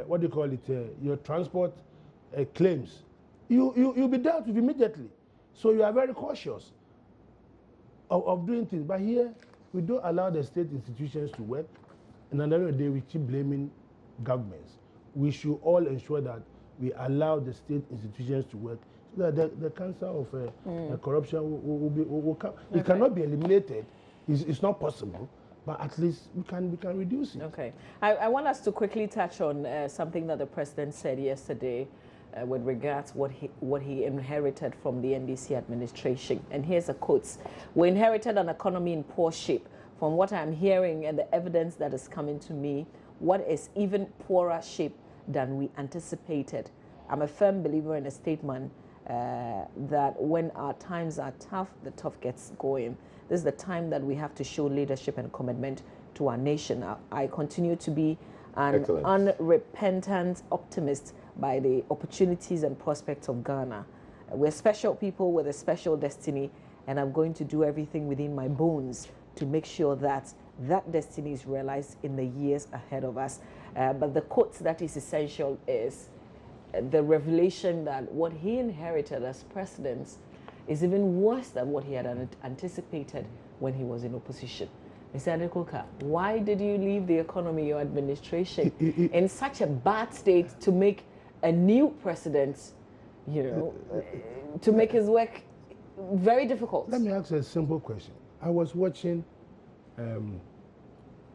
what do you call it, your transport claims, you'll be dealt with immediately. So you are very cautious of doing things. But here, we don't allow the state institutions to work, and at the end of the day, we keep blaming governments. We should all ensure that we allow the state institutions to work, so that the cancer of corruption will come. Okay. It cannot be eliminated. It's not possible, but at least we can reduce it. Okay. I want us to quickly touch on something that the president said yesterday with regards what he inherited from the NDC administration. And here's a quote: "We inherited an economy in poor shape. From what I'm hearing and the evidence that is coming to me, what is even poorer shape than we anticipated. I'm a firm believer in a statement that when our times are tough, the tough gets going. This is the time that we have to show leadership and commitment to our nation. I continue to be an unrepentant optimist by the opportunities and prospects of Ghana. We're special people with a special destiny, and I'm going to do everything within my bones to make sure that that destiny is realized in the years ahead of us." But the quote that is essential is the revelation that what he inherited as president is even worse than what he had anticipated when he was in opposition. Mr. Adekoka, why did you leave the economy, your administration, in such a bad state to make a new president, to make his work very difficult? Let me ask a simple question. I was watching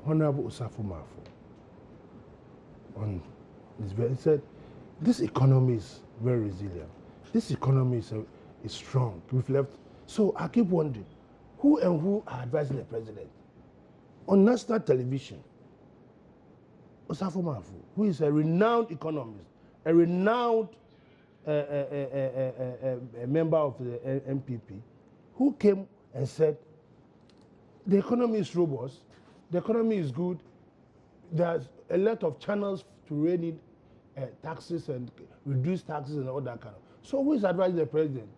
Honorable Safo on this. He said, this economy is very resilient. This economy is strong. We've left. So I keep wondering, who are advising the president? On national television, Osafo Mafu, who is a renowned economist, a renowned member of the MPP, who came and said, the economy is robust, the economy is good, there's a lot of channels to rein in taxes and reduce taxes and all that kind of. So who is advising the president?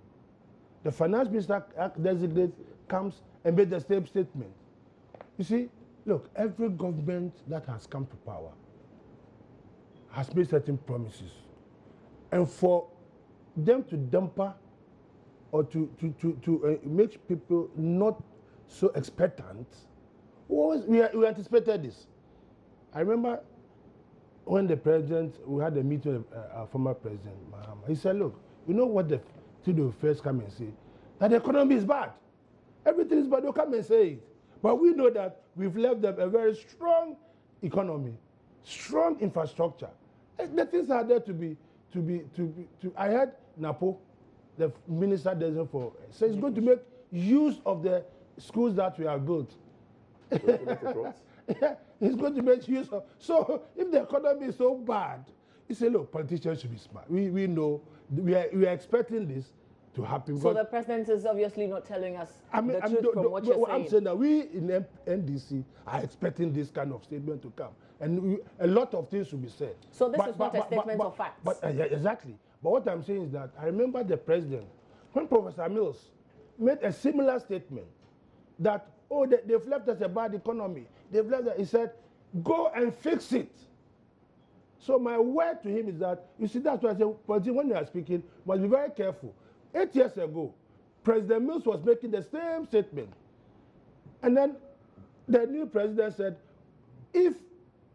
The finance minister designate comes and made the same statement. You see, look, every government that has come to power has made certain promises. And for them to damper or to make people not so expectant. We anticipated this. I remember when the president, we had a meeting with our former president, Mahama. He said, look, you know what the student will first come and say? That the economy is bad. Everything is bad, they'll come and say it. But we know that we've left them a very strong economy, strong infrastructure. The things are there to be. I heard Napo, the minister doesn't for, so he's going to make use of the schools that we have built. Yeah, he's going to make use of. So if the economy is so bad, he said, look, politicians should be smart. We know, we are expecting this to happen. So the president is obviously not telling us the truth from what you're saying. I'm saying that we in NDC are expecting this kind of statement to come. And a lot of things will be said. So this is not a statement of facts. Yeah, exactly. But what I'm saying is that I remember the president, when Professor Mills made a similar statement that, oh, they've left us a bad economy. They've left us, he said, go and fix it. So my word to him is that, you see, that's why I say, when you are speaking, you must be very careful. 8 years ago, President Mills was making the same statement. And then the new president said, if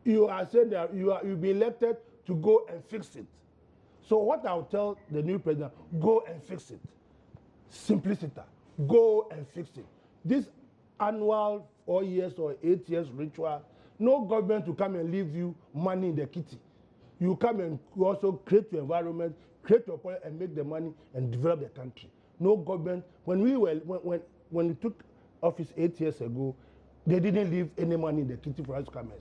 you are saying that you'll be elected to go and fix it. So what I'll tell the new president, go and fix it. Simplicity. Go and fix it. This annual 4 years or 8 years ritual, no government will come and leave you money in the kitty. You come and also create your environment, create your point and make the money and develop the country. No government, when we took office 8 years ago, they didn't leave any money in the kitty for us to come.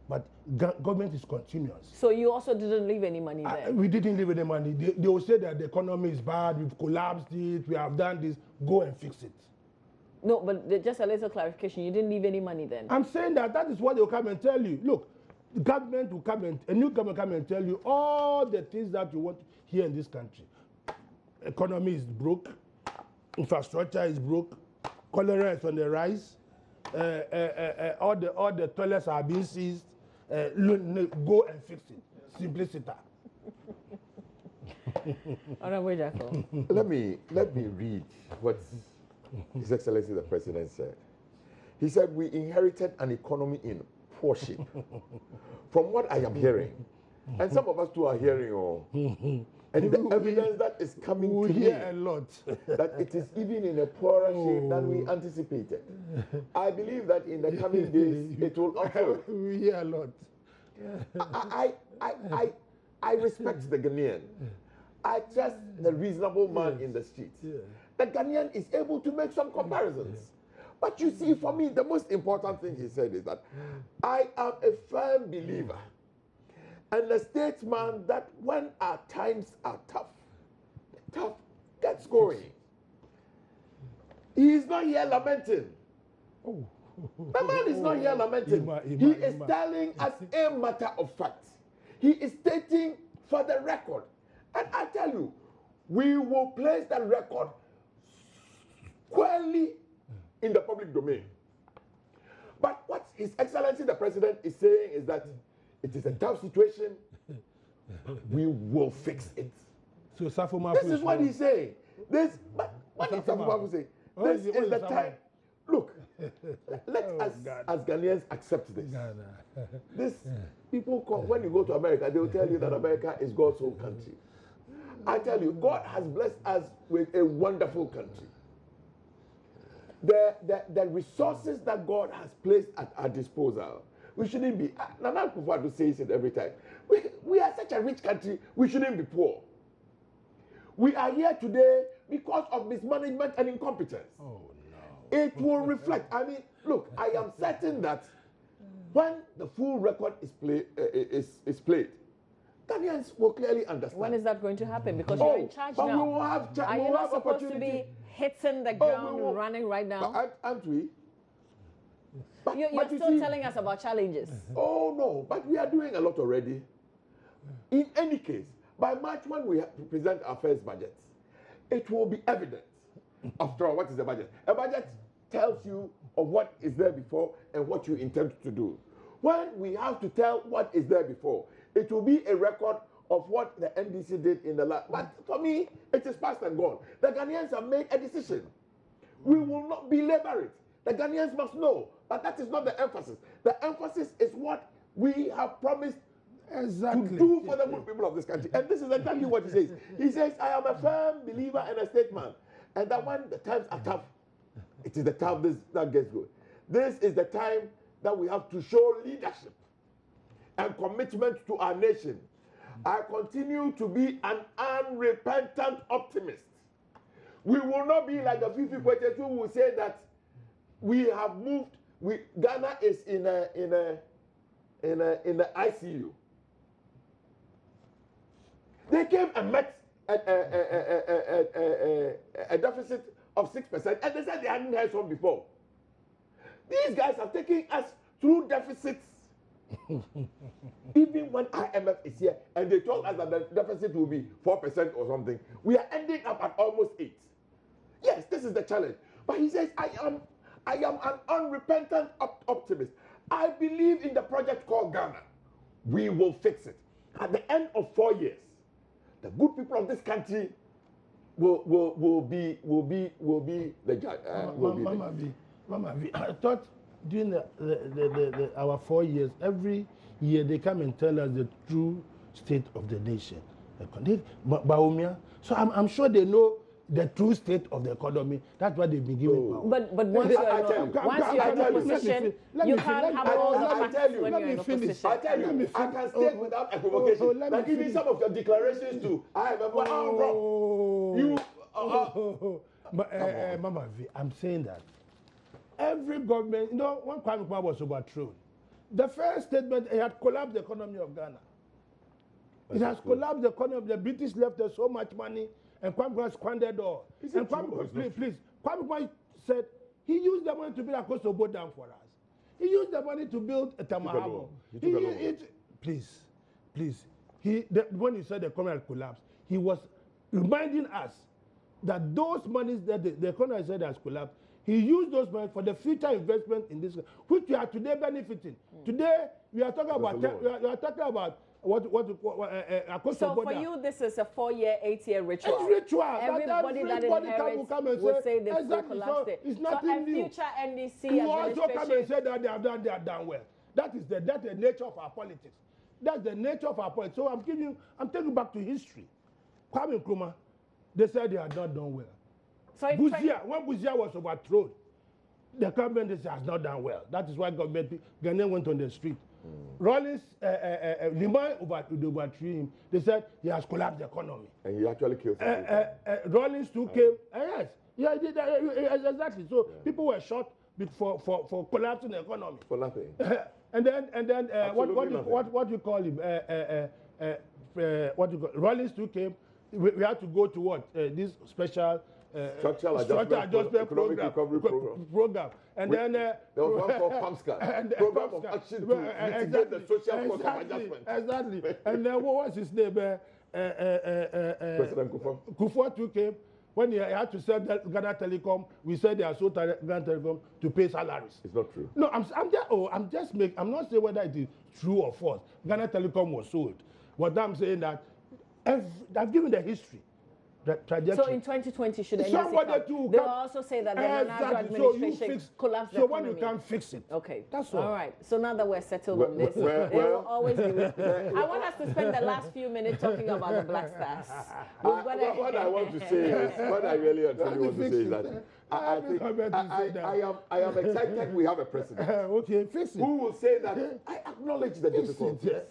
But government is continuous. So you also didn't leave any money there? We didn't leave any money. They will say that the economy is bad, we've collapsed it, we have done this, go and fix it. No, but just a little clarification, you didn't leave any money then? I'm saying that is what they'll come and tell you. Look, the government will come and, a new government will come and tell you all the things that you want here in this country. Economy is broke, infrastructure is broke, cholera is on the rise, all the toilets are being seized. Go and fix it. Simplicity. Let me read what His Excellency the President said. He said, we inherited an economy in poor shape. From what I am hearing, and some of us too are hearing, and the evidence that is coming to me, a lot, that it is even in a poorer shape than we anticipated. I believe that in the coming days, it will unfold. We hear a lot. I respect the Ghanaian. I trust the reasonable man in the streets. Yeah. The Ghanaian is able to make some comparisons. But you see, for me, the most important thing he said is that I am a firm believer and a statesman that when our times are tough gets going. He is not here lamenting. The man is not here lamenting. He is telling us a matter of fact. He is stating for the record. And I tell you, we will place that record squarely in the public domain. But what His Excellency the President is saying is that it is a tough situation. We will fix it. So this is what he's saying. What did Safo Mafu say? This is the time. Look, let us as Ghanaians accept this. This people when you go to America, they will tell you that America is God's whole country. I tell you, God has blessed us with a wonderful country. The resources that God has placed at our disposal, we shouldn't be. Nana Akufo-Addo says it every time. We are such a rich country, we shouldn't be poor. We are here today because of mismanagement and incompetence. Oh, no. It will reflect. I mean, look, I am certain that when the full record is played, Ghanaians will clearly understand. When is that going to happen? Because you're in charge now. We will have are you not supposed to be hitting the ground and running right now? Aren't we? You're still telling us about challenges. Oh, no, but we are doing a lot already. In any case, by March, when we present our first budget, it will be evident. After all, what is a budget? A budget tells you of what is there before and what you intend to do. When we have to tell what is there before, it will be a record of what the NDC did in the last. But for me, it is past and gone. The Ghanaians have made a decision. We will not belabor it. The Ghanaians must know. But that is not the emphasis. The emphasis is what we have promised to do for the good people of this country. And this is exactly what he says. He says, I am a firm believer and a statesman. And that when the times are tough, it is the time that gets good. This is the time that we have to show leadership and commitment to our nation. I continue to be an unrepentant optimist. We will not be like the Fifi Quetes who will say that we have moved. Ghana is in the ICU. They came and met a deficit of 6%, and they said they hadn't heard from before. These guys are taking us through deficits. Even when IMF is here and they told us that the deficit will be 4% or something, we are ending up at almost 8%. Yes, this is the challenge. But he says, I am an unrepentant optimist. I believe in the project called Ghana. We will fix it. At the end of 4 years, the good people of this country will be the judge. Mama V, I thought during our 4 years, every year they come and tell us the true state of the nation. So I'm sure they know the true state of the economy. That's what they've been giving power. But once you're in opposition, you can't have all the facts when you're in opposition. I tell you, I can state without equivocation. Like even some of your declarations to IMF were wrong. Mama V, I'm saying that every government, when Kwame Nkrumah was overthrown, the first statement, it had collapsed the economy of Ghana. It has collapsed the economy. The British left us so much money, and Kwame Nkrumah squandered all. And Kwame Nkrumah said he used the money to build a coastal boat dam for us. He used the money to build a Tamahabo. Please. When he said the economy had collapsed, he was reminding us that those monies that the economy said has collapsed, he used those money for the future investment in this, which we are today benefiting. Today we are talking about So for you, this is a 4-year, 8-year ritual. It's ritual. Everybody that inherits will say they've collapsed it. It's nothing new. Future NDC you also come and say that they have done well. That's the nature of our politics. That's the nature of our politics. So I'm taking you back to history. Kwame Nkrumah, they said they had not done well. So when Buzia was overthrown, the government has not done well. That is why Ghanaians went on the street. Rawlings, Liman overthrew him. They said he has collapsed the economy. And he actually killed Rawlings too came. Yes, he did that, exactly. So people were shot for collapsing the economy. For nothing. and then what you call him? Rawlings too came. We had to go to what? This special structural adjustment program. And then there was one called PAMSCA, Program of Action to Mitigate the Social Cost of Adjustment. Exactly. And then what was his name? President Kufuor too came. When he had to sell Ghana Telecom, we said they are sold Ghana Telecom to pay salaries. It's not true. No, I'm not saying whether it is true or false. Ghana Telecom was sold. But I'm saying that I've given the history. So in 2020, should NDC come? They will also say that the Adwoa administration collapsed the economy. So when you can't fix it. Okay. That's all. All right. So now that we're settled on this, they will always be with me. I want us to spend the last few minutes talking about the Black Stars. What I want to say is, what I really want to say is that I am excited we have a president. Okay, fix it. Who will say that I acknowledge the difficulties.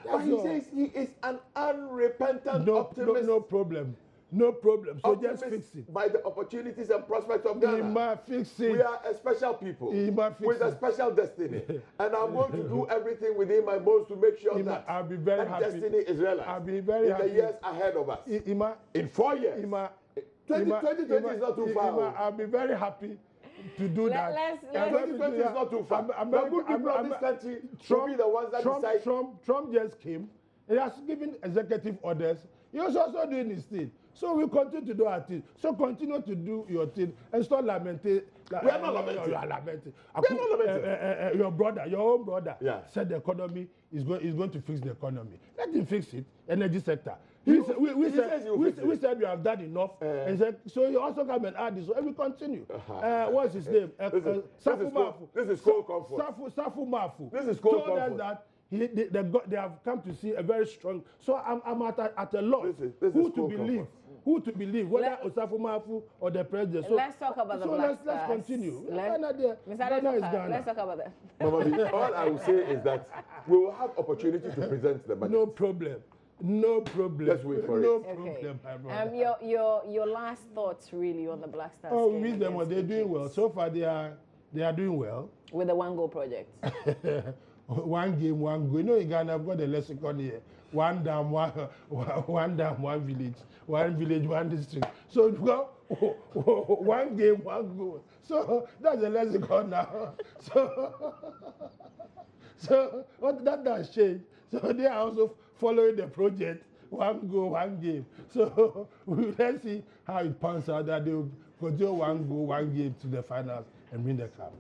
But he says he is an unrepentant optimist. No problem. No problem. So just fix it. By the opportunities and prospects of Ghana. He might fix it. We are a special people with a special destiny. And I'm going to do everything within my bones to make sure that destiny is realized. I'll be very happy. In the years ahead of us. In 4 years. 2020 is not too far. I'll be very happy to do that. 2020 is not too far. The good people of this country should be the ones that decide. Trump just came. He has given executive orders. He was also doing his thing. So we continue to do our thing. So continue to do your thing and stop lamenting. We are not lamenting. You are lamenting. We are not lamenting. Your own brother said the economy is going to fix the economy. Let him fix it. Energy sector. We said we have done enough. And he said, so you also come and add this. So we continue. What's his name? Safu Mafu. This is called comfort. Safu Mafu. This is called told us that they have come to see a very strong. So I'm at a loss. Who to believe? Who to believe? Whether Osafu Mafu or the president. So let's talk about the Black Stars. Let's continue. Let's talk about that. Mama, all I will say is that we will have opportunity to present the budget. No problem. No problem. Let's wait for no it. problem, my brother. Your last thoughts really on the Black Stars. Oh, we meet them. They're doing well. So far, they are doing well. With the One Goal project. One game, one goal. You know, in Ghana, I've got a lexicon here. One dam, one village. One village, one district. So you go one game, one goal. So that's a lexicon now. So what that does change. So they are also following the project. One goal, one game. So let's see how it pans out. That they will continue one goal, one game to the finals and win the cup.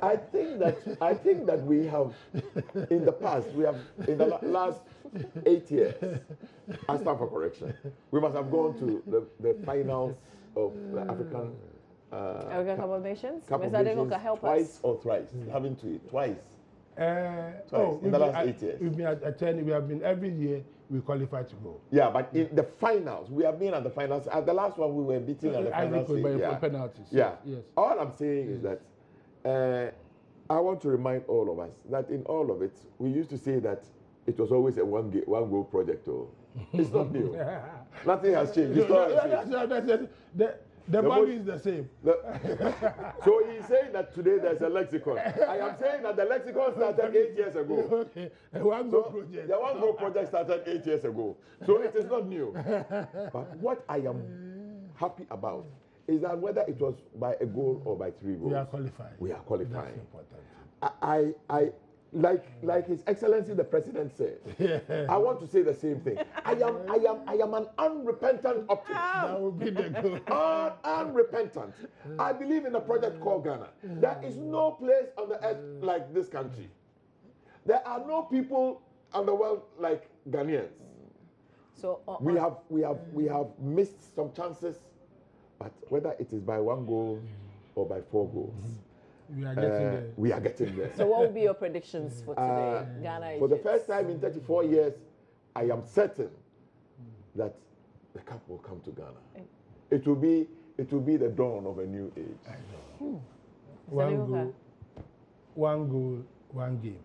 I think that we have, in the past, in the last 8 years, I stand for correction. We must have gone to the finals of the African Cup of Nations. Cup of Mr. Nations Degoka, help twice us. or thrice, having to twice. In the last 8 years. We've been attending. We have been every year. We qualify to go. Yeah, but in the finals, we have been at the finals. At the last one, we were beating at the finals. By penalties. Yeah. Yes. All I'm saying is that I want to remind all of us that in all of it, we used to say that it was always a one goal project. Oh, it's not new. Nothing has changed. The value is the same. So he's saying that today there's a lexicon. I am saying that the lexicon started 8 years ago. Okay. A one goal project. The one goal project started 8 years ago. So it is not new. But what I am happy about is that whether it was by a goal or by 3 goals, we are qualifying. We are qualifying. That's important. I like His Excellency the President said. I want to say the same thing. I am an unrepentant optimist. That would be the goal. Unrepentant. I believe in a project called Ghana. There is no place on the earth like this country. There are no people on the world like Ghanaians. So we have missed some chances. But whether it is by 1 goal or by 4 goals, we are getting there. We are getting there. So what will be your predictions for today, Ghana? For the first time in 34 years, I am certain that the cup will come to Ghana. It will be the dawn of a new age. I know. One goal, one game.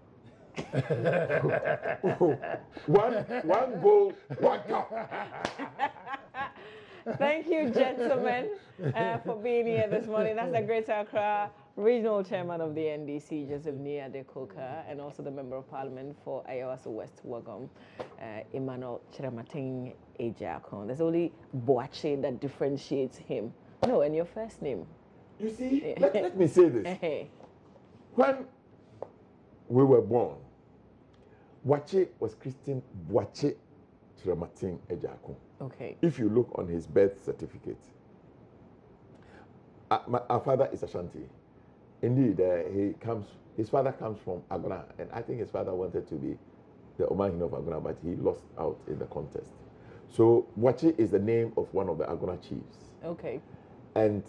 one goal, one cup. Thank you, gentlemen, for being here this morning. That's the Greater Accra Regional Chairman of the NDC, Joseph Adekoka, and also the Member of Parliament for Agyapong West Wagom, Emmanuel Chiramating Agyapong. There's only Boache that differentiates him. No, and your first name. You see, let me say this. When we were born, Boache was Christian Boache Chiramating Agyapong. Okay. If you look on his birth certificate, our father is Ashanti. Indeed, his father comes from Agona, and I think his father wanted to be the Omahin of Agona, but he lost out in the contest. So Boache is the name of one of the Agona chiefs. Okay. And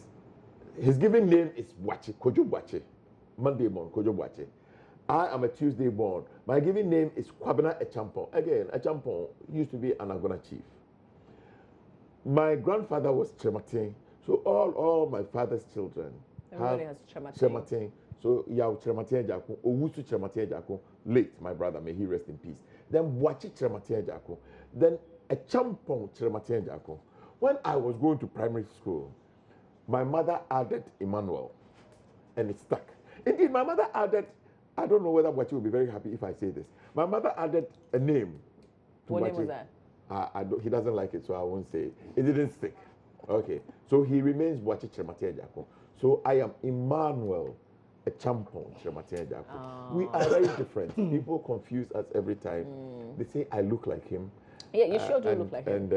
his given name is Boache, Kojo Boache, Monday born, Kojo Boache. I am a Tuesday born. My given name is Kwabena Agyapong. Again, Agyapong used to be an Agona chief. My grandfather was Chiramating, so all my father's children Everybody has Chiramating. So Yao Chiramating Agyapong, Owusu Chiramating Agyapong, late, my brother, may he rest in peace. Then Boache Chiramating Agyapong, then Agyapong Chiramating Agyapong. When I was going to primary school, my mother added Emmanuel, and it stuck. Indeed, my mother added, I don't know whether Boache will be very happy if I say this. My mother added a name to What Boache. name was that? He doesn't like it, so I won't say it. It didn't stick. Okay. So he remains Boache Chiramating Agyapong. So I am Emmanuel Agyapong Chiramating Agyapong. We are very different. People confuse us every time. They say I look like him. Yeah, you sure do look like him.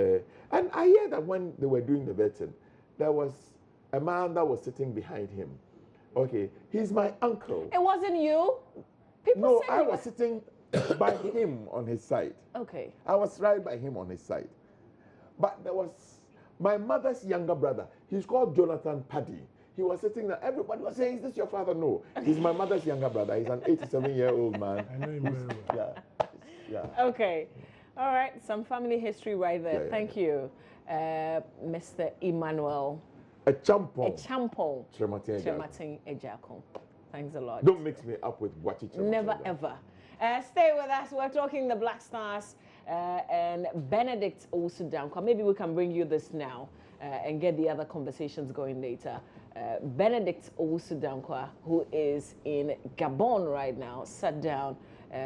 And I hear that when they were doing the vetting, there was a man that was sitting behind him. Okay. He's my uncle. It wasn't you? No, I was sitting by him on his side. Okay. I was right by him on his side. But there was my mother's younger brother. He's called Jonathan Paddy. He was sitting there. Everybody was saying, "Is this your father?" No. He's my mother's younger brother. He's an 87-year-old man. I know him very well. Yeah. Okay. All right. Some family history right there. Thank you, Mr. Emmanuel. Agyapong. Trematin Agyapong. Thanks a lot. Don't mix me up with Wachi Trematin. Never ever. Stay with us. We're talking the Black Stars and Benedict Owusu-Dankwa. Maybe we can bring you this now and get the other conversations going later. Benedict Owusu-Dankwa, who is in Gabon right now, sat down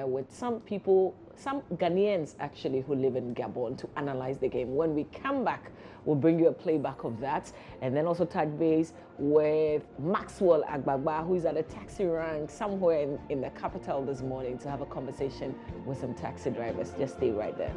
with some people, some Ghanaians actually, who live in Gabon to analyze the game. When we come back, we'll bring you a playback of that, and then also touch base with Maxwell Agbagba, who is at a taxi rank somewhere in the capital this morning to have a conversation with some taxi drivers. Just stay right there.